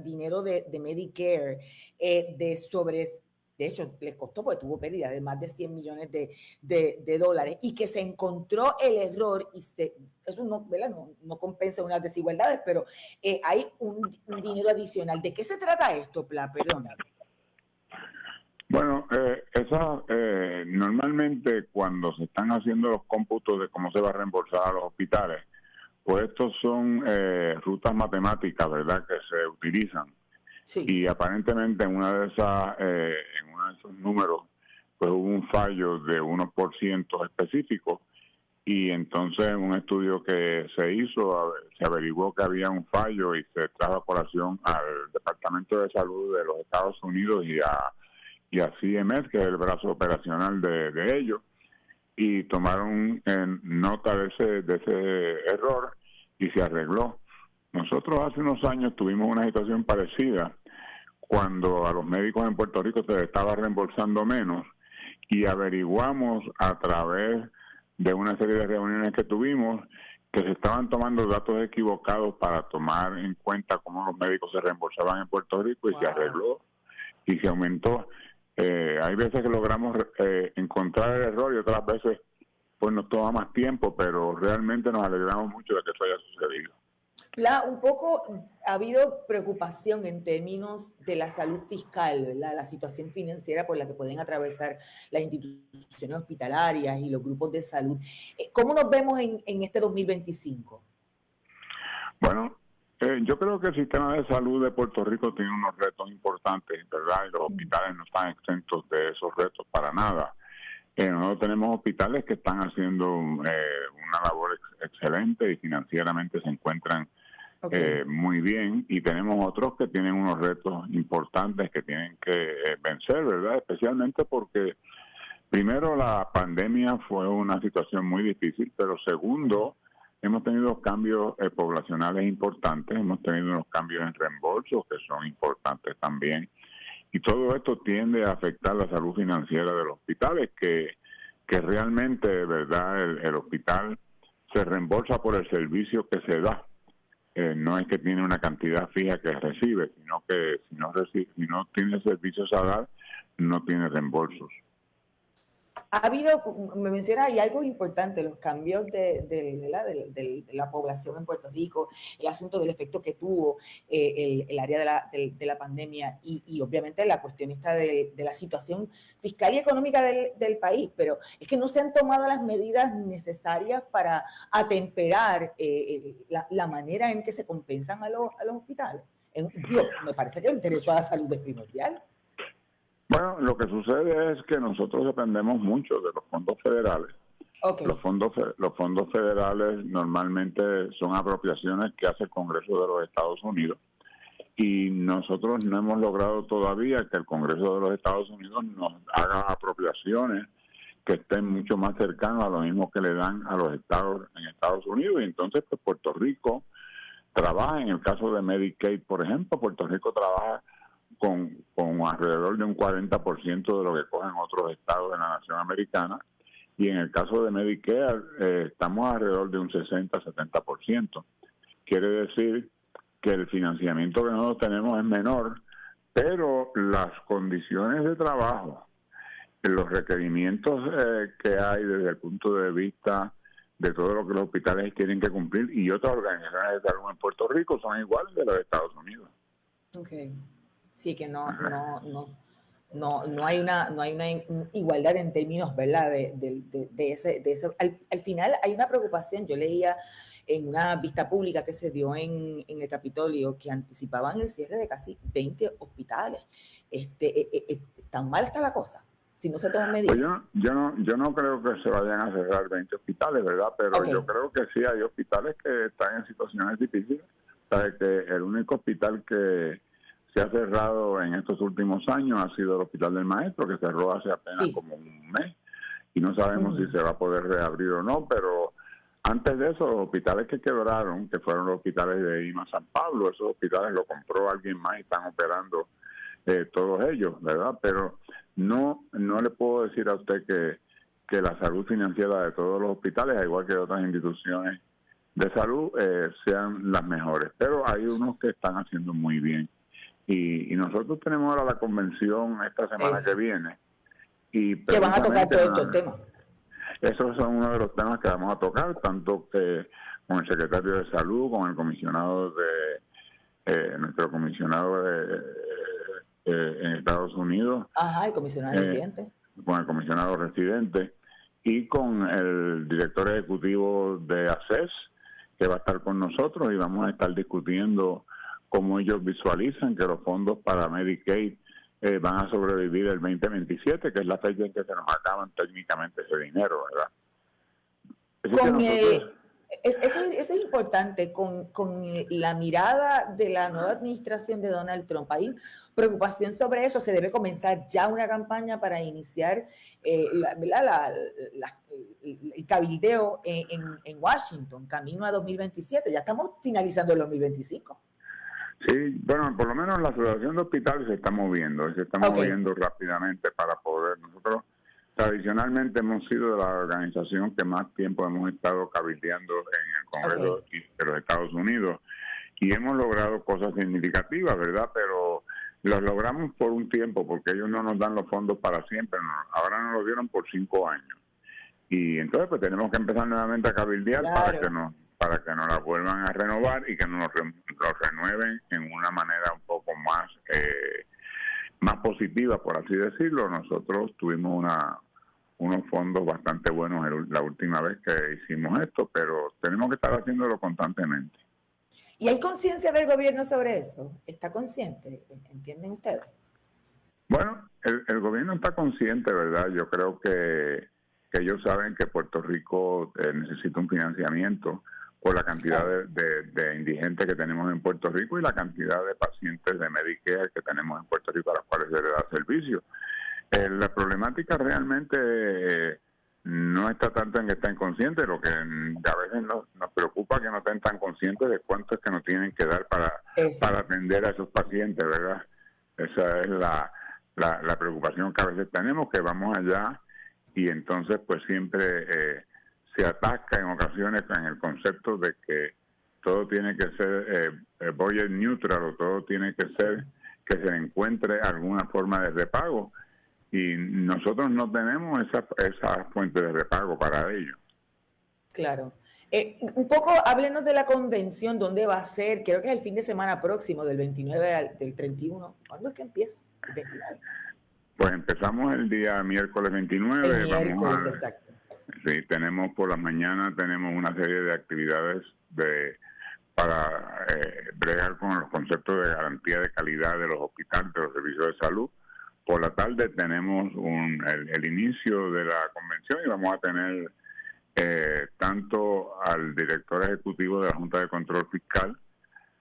dinero de Medicare, de hecho, les costó porque tuvo pérdidas de más de 100 millones de dólares y que se encontró el error y eso no, ¿verdad? No compensa unas desigualdades, pero hay un dinero adicional. ¿De qué se trata esto, Pla? Perdona. Bueno, normalmente cuando se están haciendo los cómputos de cómo se va a reembolsar a los hospitales, pues estos son rutas matemáticas, ¿verdad?, que se utilizan. Sí. Y aparentemente en uno de esos números pues hubo un fallo de 1% específico y entonces en un estudio que se hizo se averiguó que había un fallo y se trajo a colación al Departamento de Salud de los Estados Unidos y a CMS, que es el brazo operacional de ellos, y tomaron nota de ese error y se arregló. Nosotros hace unos años tuvimos una situación parecida cuando a los médicos en Puerto Rico se les estaba reembolsando menos y averiguamos a través de una serie de reuniones que tuvimos, que se estaban tomando datos equivocados para tomar en cuenta cómo los médicos se reembolsaban en Puerto Rico, y se arregló y se aumentó. Hay veces que logramos encontrar el error y otras veces pues nos toma más tiempo, pero realmente nos alegramos mucho de que eso haya sucedido. Un poco ha habido preocupación en términos de la salud fiscal, ¿verdad? La situación financiera por la que pueden atravesar las instituciones hospitalarias y los grupos de salud. ¿Cómo nos vemos en este 2025? Bueno, yo creo que el sistema de salud de Puerto Rico tiene unos retos importantes, ¿verdad? Y los hospitales no están exentos de esos retos para nada. Nosotros tenemos hospitales que están haciendo una labor excelente y financieramente se encuentran muy bien, y tenemos otros que tienen unos retos importantes que tienen que vencer, ¿verdad? Especialmente porque, primero, la pandemia fue una situación muy difícil, pero segundo, hemos tenido cambios poblacionales importantes, hemos tenido unos cambios en reembolsos que son importantes también, y todo esto tiende a afectar la salud financiera de los hospitales, que realmente, ¿verdad?, el hospital se reembolsa por el servicio que se da. No es que tiene una cantidad fija que recibe, sino que si no tiene servicios a dar, no tiene reembolsos. Ha habido, me menciona, hay algo importante, los cambios de la población en Puerto Rico, el asunto del efecto que tuvo el área de la pandemia y obviamente la cuestión esta de la situación fiscal y económica del país, pero es que no se han tomado las medidas necesarias para atemperar la manera en que se compensan a los hospitales. Me parece que el derecho a la salud es primordial. Bueno, lo que sucede es que nosotros dependemos mucho de los fondos federales. Los fondos federales normalmente son apropiaciones que hace el Congreso de los Estados Unidos, y nosotros no hemos logrado todavía que el Congreso de los Estados Unidos nos haga apropiaciones que estén mucho más cercanos a lo mismo que le dan a los estados en Estados Unidos. Y entonces, pues, Puerto Rico trabaja, en el caso de Medicaid, por ejemplo, Puerto Rico trabaja con alrededor de un 40% de lo que cogen otros estados de la nación americana, y en el caso de Medicare estamos alrededor de un 60-70%. Quiere decir que el financiamiento que nosotros tenemos es menor, pero las condiciones de trabajo, los requerimientos que hay desde el punto de vista de todo lo que los hospitales tienen que cumplir y otras organizaciones de salud en Puerto Rico son iguales de los Estados Unidos. Okay. Sí, que no hay una igualdad en términos, ¿verdad? De ese. Al final hay una preocupación. Yo leía en una vista pública que se dio en el Capitolio que anticipaban el cierre de casi 20 hospitales. ¿Tan mal está la cosa si no se toman medidas? Pues yo no creo que se vayan a cerrar 20 hospitales, ¿verdad? Pero yo creo que sí hay hospitales que están en situaciones difíciles. ¿Sabes? Que el único hospital que se ha cerrado en estos últimos años ha sido el Hospital del Maestro, que cerró hace apenas como un mes, y no sabemos si se va a poder reabrir o no, pero antes de eso, los hospitales que quebraron, que fueron los hospitales de IMA San Pablo, esos hospitales los compró alguien más y están operando todos ellos, ¿verdad? Pero no le puedo decir a usted que la salud financiera de todos los hospitales, al igual que de otras instituciones de salud, sean las mejores, pero hay unos que están haciendo muy bien. Y nosotros tenemos ahora la convención esta semana que viene. Y que van a tocar todos estos temas. Esos son uno de los temas que vamos a tocar, tanto que con el secretario de Salud, con el comisionado nuestro comisionado en Estados Unidos. Ajá, el comisionado residente. Con el comisionado residente y con el director ejecutivo de ACES, que va a estar con nosotros, y vamos a estar discutiendo cómo ellos visualizan que los fondos para Medicaid van a sobrevivir el 2027, que es la fecha en que se nos acaban técnicamente ese dinero, ¿verdad? Eso es importante, con la mirada de la nueva administración de Donald Trump. Hay preocupación sobre eso. Se debe comenzar ya una campaña para iniciar el cabildeo en Washington, camino a 2027. Ya estamos finalizando el 2025. Sí, bueno, por lo menos la asociación de hospitales se está moviendo rápidamente para poder. Nosotros Tradicionalmente hemos sido la organización que más tiempo hemos estado cabildeando en el Congreso de los Estados Unidos y hemos logrado cosas significativas, ¿verdad? Pero los logramos por un tiempo porque ellos no nos dan los fondos para siempre, ¿no? Ahora nos lo dieron por 5 años. Y entonces pues tenemos que empezar nuevamente a cabildear para que nos la vuelvan a renovar y que nos renueven en una manera un poco más positiva, por así decirlo. Nosotros tuvimos unos fondos bastante buenos la última vez que hicimos esto, pero tenemos que estar haciéndolo constantemente. ¿Y hay conciencia del gobierno sobre eso? ¿Está consciente? ¿Entienden ustedes? Bueno, el gobierno está consciente, ¿verdad? Yo creo que ellos saben que Puerto Rico necesita un financiamiento por la cantidad de indigentes que tenemos en Puerto Rico y la cantidad de pacientes de Medicare que tenemos en Puerto Rico a los cuales se les da servicio. La problemática realmente no está tanto en que estén conscientes, lo que a veces nos preocupa que no estén tan conscientes de cuánto es que nos tienen que dar para atender a esos pacientes, ¿verdad? Esa es la preocupación que a veces tenemos, que vamos allá y entonces pues siempre se atasca en ocasiones en el concepto de que todo tiene que ser budget neutral o todo tiene que ser que se encuentre alguna forma de repago. Y nosotros no tenemos esa fuente de repago para ello. Claro. Un poco, háblenos de la convención, ¿dónde va a ser? Creo que es el fin de semana próximo, del 29 al del 31. ¿Cuándo es que empieza? El 29. Pues empezamos el día miércoles 29. El miércoles, exacto. Sí, tenemos por las mañanas, tenemos una serie de actividades para bregar con los conceptos de garantía de calidad de los hospitales, de los servicios de salud. Por la tarde tenemos el inicio de la convención y vamos a tener tanto al director ejecutivo de la Junta de Control Fiscal,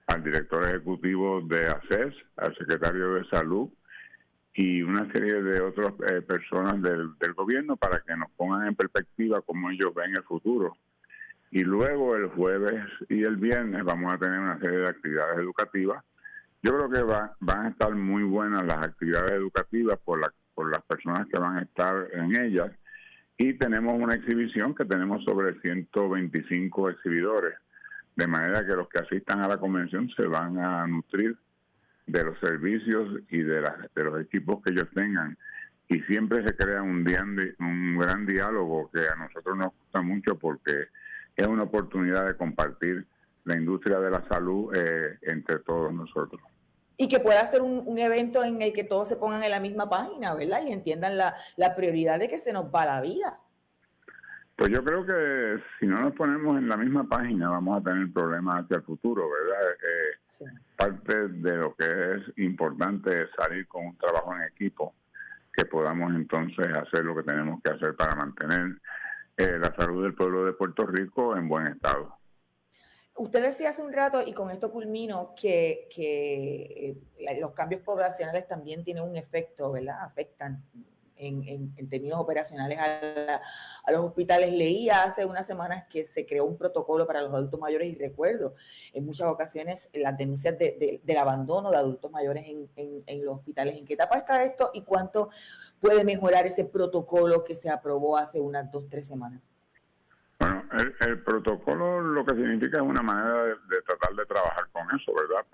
al director ejecutivo de ACES, al secretario de Salud y una serie de otras personas del gobierno para que nos pongan en perspectiva cómo ellos ven el futuro. Y luego el jueves y el viernes vamos a tener una serie de actividades educativas. Yo creo que van a estar muy buenas las actividades educativas por las personas que van a estar en ellas. Y tenemos una exhibición que tenemos sobre 125 exhibidores, de manera que los que asistan a la convención se van a nutrir de los servicios y de los equipos que ellos tengan. Y siempre se crea un gran diálogo que a nosotros nos gusta mucho porque es una oportunidad de compartir la industria de la salud entre todos nosotros. Y que pueda ser un evento en el que todos se pongan en la misma página, ¿verdad? Y entiendan la prioridad de que se nos va la vida. Pues yo creo que si no nos ponemos en la misma página vamos a tener problemas hacia el futuro, ¿verdad? Sí. Parte de lo que es importante es salir con un trabajo en equipo, que podamos entonces hacer lo que tenemos que hacer para mantener la salud del pueblo de Puerto Rico en buen estado. Usted decía hace un rato, y con esto culmino, que los cambios poblacionales también tienen un efecto, ¿verdad? Afectan en términos operacionales a los hospitales. Leía hace unas semanas que se creó un protocolo para los adultos mayores y recuerdo en muchas ocasiones las denuncias del abandono de adultos mayores en los hospitales. ¿En qué etapa está esto y cuánto puede mejorar ese protocolo que se aprobó hace unas 2-3 semanas? Bueno, el protocolo lo que significa es una manera de tratar de trabajar con eso, ¿verdad?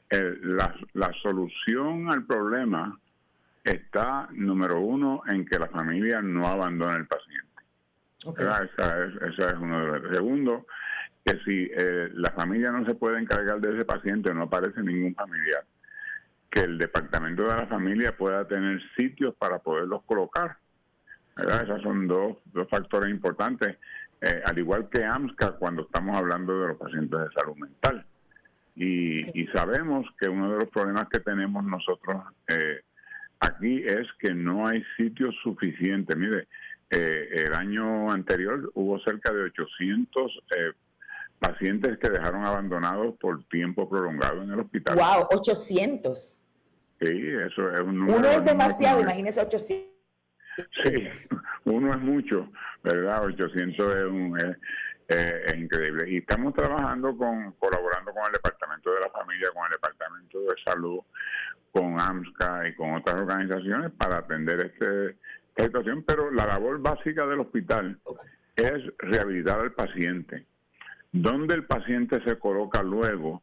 Pero la solución al problema está, número uno, en que la familia no abandone al paciente. Esa es uno de los. Segundo, que si la familia no se puede encargar de ese paciente, no aparece ningún familiar, que el departamento de la familia pueda tener sitios para poderlos colocar. ¿Verdad? Esos son dos factores importantes, al igual que AMSCA cuando estamos hablando de los pacientes de salud mental. Y sabemos que uno de los problemas que tenemos nosotros aquí es que no hay sitios suficientes. Mire, el año anterior hubo cerca de 800 pacientes que dejaron abandonados por tiempo prolongado en el hospital. ¡Wow! 800. Sí, eso es un número. Uno es demasiado, imagínese 800. Sí, uno es mucho, ¿verdad? 800 es increíble. Y estamos colaborando con el Departamento de la Familia, con el Departamento de Salud, con AMSCA y con otras organizaciones para atender situación, pero la labor básica del hospital es rehabilitar al paciente. Donde el paciente se coloca luego,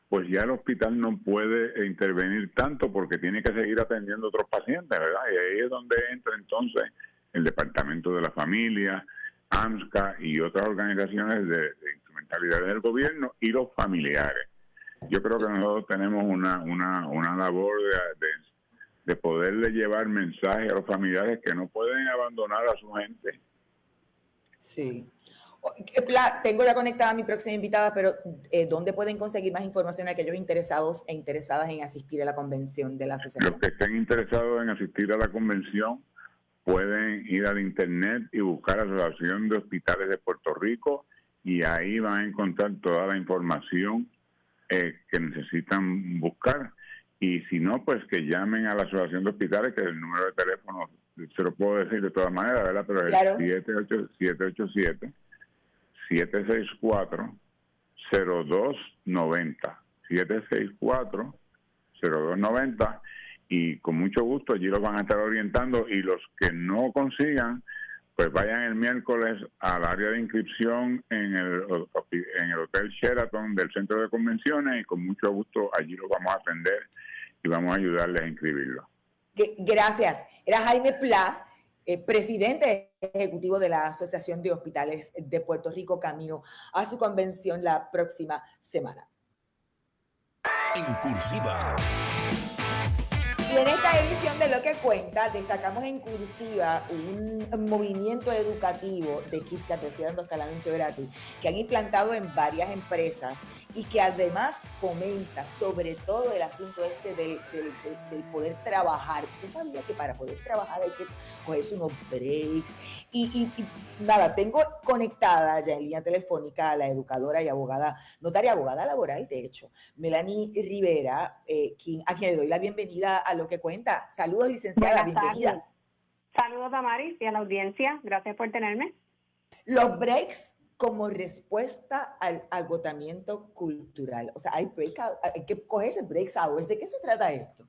pues ya el hospital no puede intervenir tanto porque tiene que seguir atendiendo a otros pacientes, ¿verdad? Y ahí es donde entra entonces el Departamento de la Familia, AMSCA y otras organizaciones de instrumentalidades del gobierno y los familiares. Yo creo que nosotros tenemos una labor de poderle llevar mensajes a los familiares que no pueden abandonar a su gente. Sí. Tengo ya conectada a mi próxima invitada, pero ¿dónde pueden conseguir más información aquellos interesados e interesadas en asistir a la convención de la asociación? Los que estén interesados en asistir a la convención pueden ir al internet y buscar Asociación de Hospitales de Puerto Rico y ahí van a encontrar toda la información que necesitan buscar. Y si no, pues que llamen a la Asociación de Hospitales, que el número de teléfono se lo puedo decir de todas maneras, ¿verdad? Pero es claro. 787-764-0290. 764-0290. Y con mucho gusto allí los van a estar orientando, y los que no consigan, pues vayan el miércoles al área de inscripción en el Hotel Sheraton del Centro de Convenciones, y con mucho gusto allí los vamos a atender y vamos a ayudarles a inscribirlo. Gracias. Era Jaime Pla, presidente ejecutivo de la Asociación de Hospitales de Puerto Rico, camino a su convención la próxima semana. En cursiva. Y en esta edición de Lo que Cuenta, destacamos en cursiva un movimiento educativo de KitKat, refiriendo hasta el anuncio gratis, que han implantado en varias empresas y que además fomenta sobre todo el asunto del poder trabajar. Usted sabía que para poder trabajar hay que cogerse unos breaks. Y nada, tengo conectada ya en línea telefónica a la educadora y abogada, notaria, abogada laboral, de hecho, Melanie Rivera, a quien le doy la bienvenida a Lo que Cuenta. Saludos, licenciada, bienvenida. Saludos, Damaris, y a la audiencia. Gracias por tenerme. Los breaks como respuesta al agotamiento cultural. O sea, hay que cogerse breaks hours. ¿De qué se trata esto?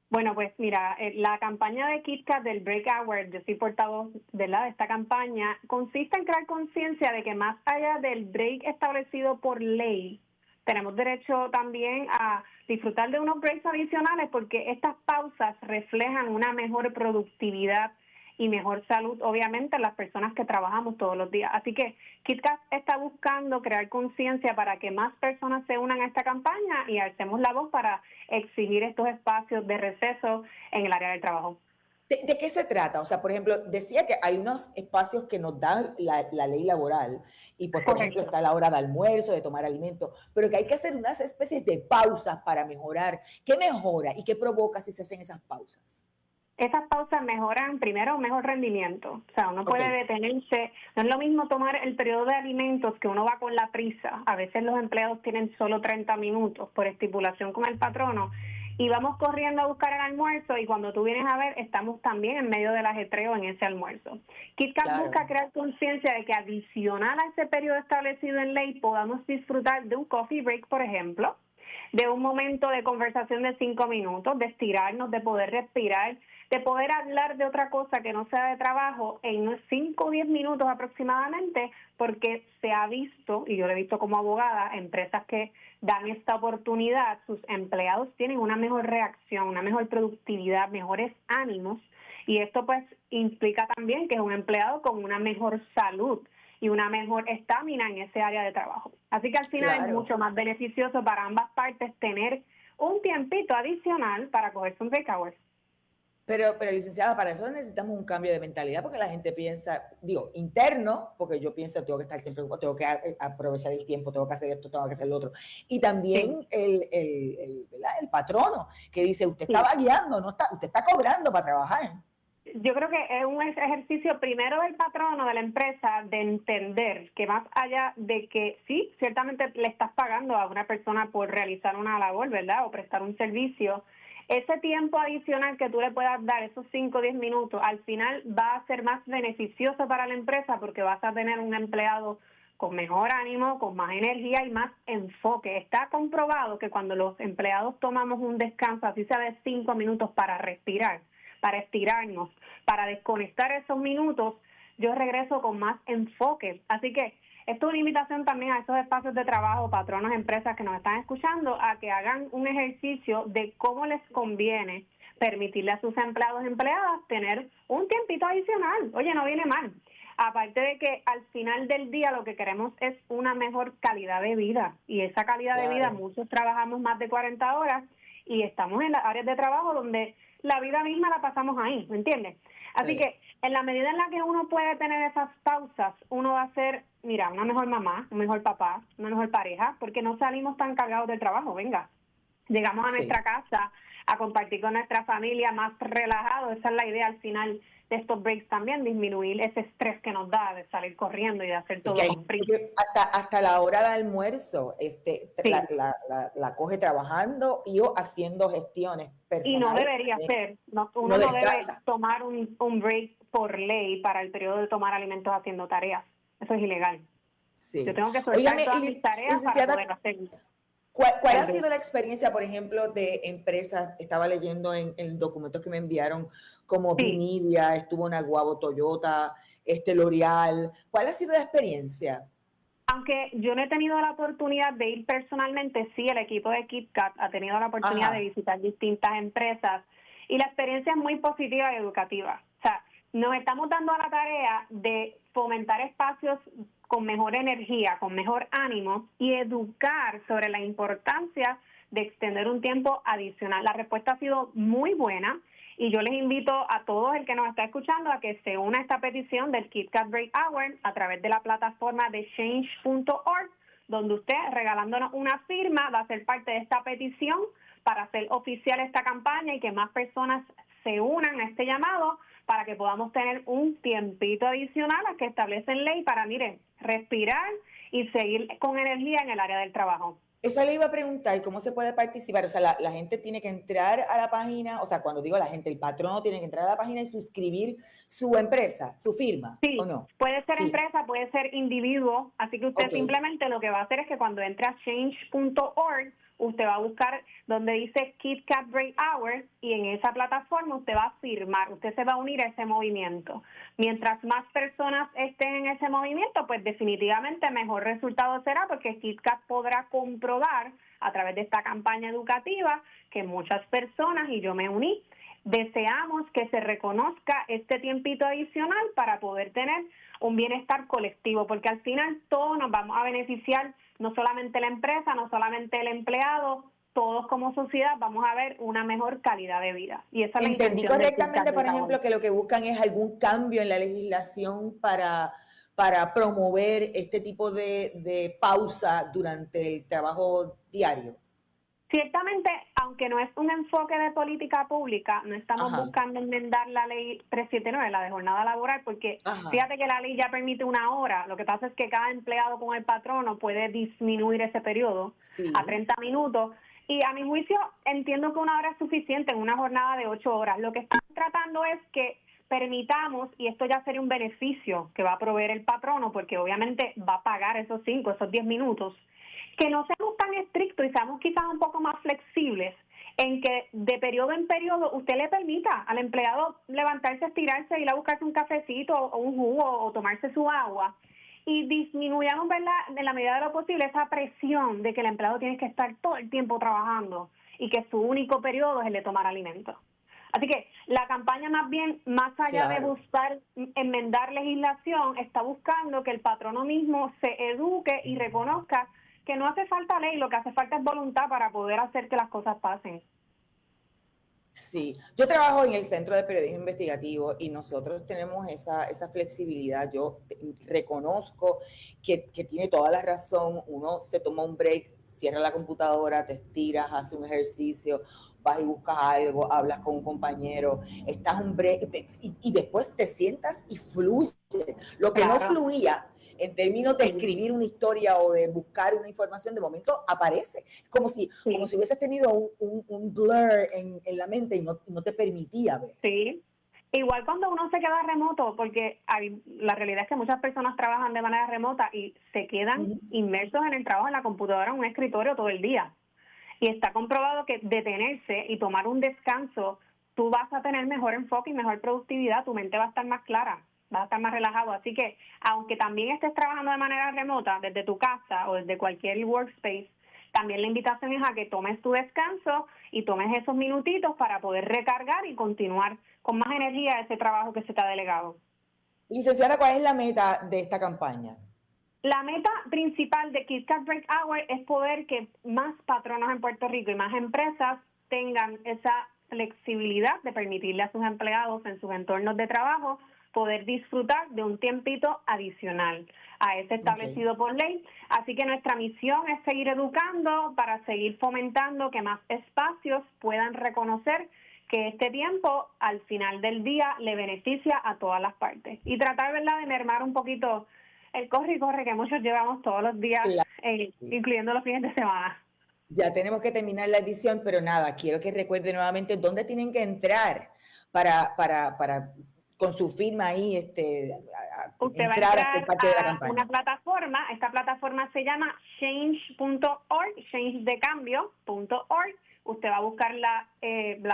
Bueno, pues mira, la campaña de KitKat del Break Hour, yo soy portavoz de esta campaña, consiste en crear conciencia de que más allá del break establecido por ley, tenemos derecho también a disfrutar de unos breaks adicionales, porque estas pausas reflejan una mejor productividad y mejor salud, obviamente, en las personas que trabajamos todos los días. Así que KitKat está buscando crear conciencia para que más personas se unan a esta campaña y alcemos la voz para exigir estos espacios de receso en el área del trabajo. ¿De qué se trata? O sea, por ejemplo, decía que hay unos espacios que nos da la ley laboral y, pues, por ejemplo, está la hora de almuerzo, de tomar alimento, pero que hay que hacer unas especies de pausas para mejorar. ¿Qué mejora y qué provoca si se hacen esas pausas? Esas pausas mejoran, primero, un mejor rendimiento. O sea, uno puede detenerse. No es lo mismo tomar el periodo de alimentos, que uno va con la prisa. A veces los empleados tienen solo 30 minutos por estipulación con el patrono y vamos corriendo a buscar el almuerzo, y cuando tú vienes a ver, estamos también en medio del ajetreo en ese almuerzo. KitKat busca crear conciencia de que adicional a ese periodo establecido en ley podamos disfrutar de un coffee break, por ejemplo, de un momento de conversación de 5 minutos, de estirarnos, de poder respirar, de poder hablar de otra cosa que no sea de trabajo en unos 5 o 10 minutos aproximadamente, porque se ha visto, y yo lo he visto como abogada, empresas que dan esta oportunidad, sus empleados tienen una mejor reacción, una mejor productividad, mejores ánimos, y esto pues implica también que es un empleado con una mejor salud y una mejor estamina en ese área de trabajo. Así que al final es mucho más beneficioso para ambas partes tener un tiempito adicional para cogerse un break hour. Pero licenciada, para eso necesitamos un cambio de mentalidad, porque la gente piensa, interno, porque yo pienso, tengo que estar siempre, tengo que aprovechar el tiempo, tengo que hacer esto, tengo que hacer lo otro. Y también el patrono, que dice, usted está vagueando, usted está cobrando para trabajar. Yo creo que es un ejercicio primero del patrono de la empresa de entender que más allá de que sí, ciertamente le estás pagando a una persona por realizar una labor, ¿verdad? O prestar un servicio, ese tiempo adicional que tú le puedas dar, esos 5 o 10 minutos, al final va a ser más beneficioso para la empresa, porque vas a tener un empleado con mejor ánimo, con más energía y más enfoque. Está comprobado que cuando los empleados tomamos un descanso, así sea de 5 minutos para respirar, para estirarnos, para desconectar esos minutos, yo regreso con más enfoque. Así que esto es una invitación también a esos espacios de trabajo, patronos, empresas que nos están escuchando, a que hagan un ejercicio de cómo les conviene permitirle a sus empleados y empleadas tener un tiempito adicional. Oye, no viene mal. Aparte de que al final del día lo que queremos es una mejor calidad de vida. Y esa calidad de vida, muchos trabajamos más de 40 horas y estamos en las áreas de trabajo donde la vida misma la pasamos ahí, ¿me entiendes? Así que en la medida en la que uno puede tener esas pausas, uno va a ser, mira, una mejor mamá, un mejor papá, una mejor pareja, porque no salimos tan cargados del trabajo, venga. Llegamos a nuestra casa a compartir con nuestra familia más relajado. Esa es la idea al final de estos breaks también, disminuir ese estrés que nos da de salir corriendo y de hacer todo con prisa. Hasta la hora de almuerzo la coge trabajando y o haciendo gestiones personales. Y no debería ser, uno no debe tomar un break por ley para el periodo de tomar alimentos haciendo tareas. Eso es ilegal. Yo tengo que soltar todas mis tareas para poder hacerlo. ¿Cuál ha sido la experiencia, por ejemplo, de empresas? Estaba leyendo en documentos que me enviaron, como Bmedia, estuvo Naguabo, Toyota, L'Oreal. ¿Cuál ha sido la experiencia? Aunque yo no he tenido la oportunidad de ir personalmente, sí, el equipo de KitKat ha tenido la oportunidad de visitar distintas empresas y la experiencia es muy positiva y educativa. O sea, nos estamos dando a la tarea de fomentar espacios con mejor energía, con mejor ánimo y educar sobre la importancia de extender un tiempo adicional. La respuesta ha sido muy buena y yo les invito a todos el que nos está escuchando a que se una a esta petición del KitKat Break Hour a través de la plataforma de change.org, donde usted, regalándonos una firma, va a ser parte de esta petición para hacer oficial esta campaña y que más personas se unan a este llamado para que podamos tener un tiempito adicional a que establecen ley para, miren, respirar y seguir con energía en el área del trabajo. Eso le iba a preguntar, ¿cómo se puede participar? O sea, la gente tiene que entrar a la página, o sea, cuando digo la gente, el patrono tiene que entrar a la página y suscribir su empresa, su firma, ¿o no? Puede ser empresa, puede ser individuo, así que usted simplemente lo que va a hacer es que cuando entre a change.org, usted va a buscar donde dice KitKat Break Hour y en esa plataforma usted va a firmar, usted se va a unir a ese movimiento. Mientras más personas estén en ese movimiento, pues definitivamente mejor resultado será porque KitKat podrá comprobar a través de esta campaña educativa que muchas personas, y yo me uní, deseamos que se reconozca este tiempito adicional para poder tener un bienestar colectivo, porque al final todos nos vamos a beneficiar, no solamente la empresa, no solamente el empleado, todos como sociedad vamos a ver una mejor calidad de vida. Y esa es la intención. ¿Entendí correctamente, por ejemplo, que lo que buscan es algún cambio en la legislación para promover este tipo de pausa durante el trabajo diario? Ciertamente, aunque no es un enfoque de política pública, no estamos buscando enmendar la ley 379, la de jornada laboral, porque fíjate que la ley ya permite 1 hora. Lo que pasa es que cada empleado con el patrono puede disminuir ese periodo a 30 minutos. Y a mi juicio, entiendo que 1 hora es suficiente en una jornada de 8 horas. Lo que estamos tratando es que permitamos, y esto ya sería un beneficio que va a proveer el patrono, porque obviamente va a pagar esos 5, esos 10 minutos, que no seamos tan estrictos y seamos quizás un poco más flexibles en que de periodo en periodo usted le permita al empleado levantarse, estirarse, ir a buscarse un cafecito o un jugo o tomarse su agua y disminuyamos, ¿verdad?, en la medida de lo posible esa presión de que el empleado tiene que estar todo el tiempo trabajando y que su único periodo es el de tomar alimentos. Así que la campaña más bien, más allá de buscar enmendar legislación, está buscando que el patrono mismo se eduque y reconozca que no hace falta ley, lo que hace falta es voluntad para poder hacer que las cosas pasen. Sí, yo trabajo en el Centro de Periodismo Investigativo y nosotros tenemos esa flexibilidad. Yo reconozco que tiene toda la razón. Uno se toma un break, cierra la computadora, te estiras, haces un ejercicio, vas y buscas algo, hablas con un compañero, estás un break y después te sientas y fluye. Lo que no fluía en términos de escribir una historia o de buscar una información, de momento aparece. Como si hubieses tenido un blur en la mente y no te permitía ver. Sí. Igual cuando uno se queda remoto, porque la realidad es que muchas personas trabajan de manera remota y se quedan inmersos en el trabajo en la computadora, en un escritorio todo el día. Y está comprobado que detenerse y tomar un descanso tú vas a tener mejor enfoque y mejor productividad, tu mente va a estar más clara, vas a estar más relajado. Así que, aunque también estés trabajando de manera remota, desde tu casa o desde cualquier workspace, también la invitación es a que tomes tu descanso y tomes esos minutitos para poder recargar y continuar con más energía ese trabajo que se te ha delegado. Licenciada, ¿cuál es la meta de esta campaña? La meta principal de KitKat Break Hour es poder que más patronos en Puerto Rico y más empresas tengan esa flexibilidad de permitirle a sus empleados en sus entornos de trabajo poder disfrutar de un tiempito adicional a ese establecido por ley. Así que nuestra misión es seguir educando para seguir fomentando que más espacios puedan reconocer que este tiempo al final del día le beneficia a todas las partes. Y tratar, ¿verdad?, de mermar un poquito el corre y corre que muchos llevamos todos los días, claro, incluyendo los fines de semana. Ya tenemos que terminar la edición, pero nada, quiero que recuerde nuevamente dónde tienen que entrar para con su firma ahí, usted entrar va a a ser parte de la campaña. Una plataforma, esta plataforma se llama change.org, changedecambio.org. Usted va a buscar la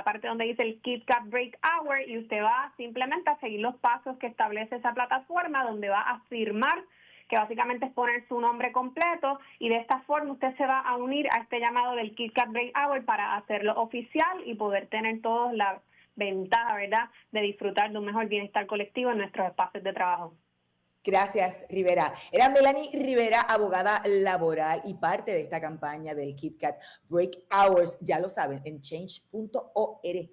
parte donde dice el KitKat Break Hour y usted va simplemente a seguir los pasos que establece esa plataforma, donde va a firmar, que básicamente es poner su nombre completo, y de esta forma usted se va a unir a este llamado del KitKat Break Hour para hacerlo oficial y poder tener todos la ventaja, ¿verdad?, de disfrutar de un mejor bienestar colectivo en nuestros espacios de trabajo. Gracias, Rivera. Era Melanie Rivera, abogada laboral y parte de esta campaña del KitKat Break Hours, ya lo saben, en change.org.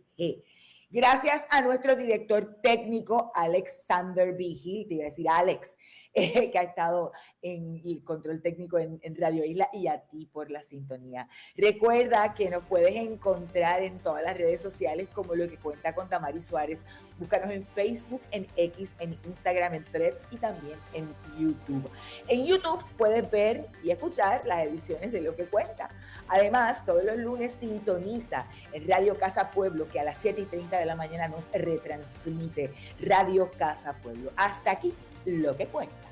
Gracias a nuestro director técnico, Alexander Vigil, te iba a decir Alex, que ha estado en el control técnico en Radio Isla, y a ti por la sintonía. Recuerda que nos puedes encontrar en todas las redes sociales como Lo que Cuenta con Damaris Suárez. Búscanos en Facebook, en X, en Instagram, en Threads y también en YouTube. En YouTube puedes ver y escuchar las ediciones de Lo que Cuenta. Además, todos los lunes sintoniza en Radio Casa Pueblo, que a las 7:30 de la mañana nos retransmite Radio Casa Pueblo. Hasta aquí Lo que Cuenta.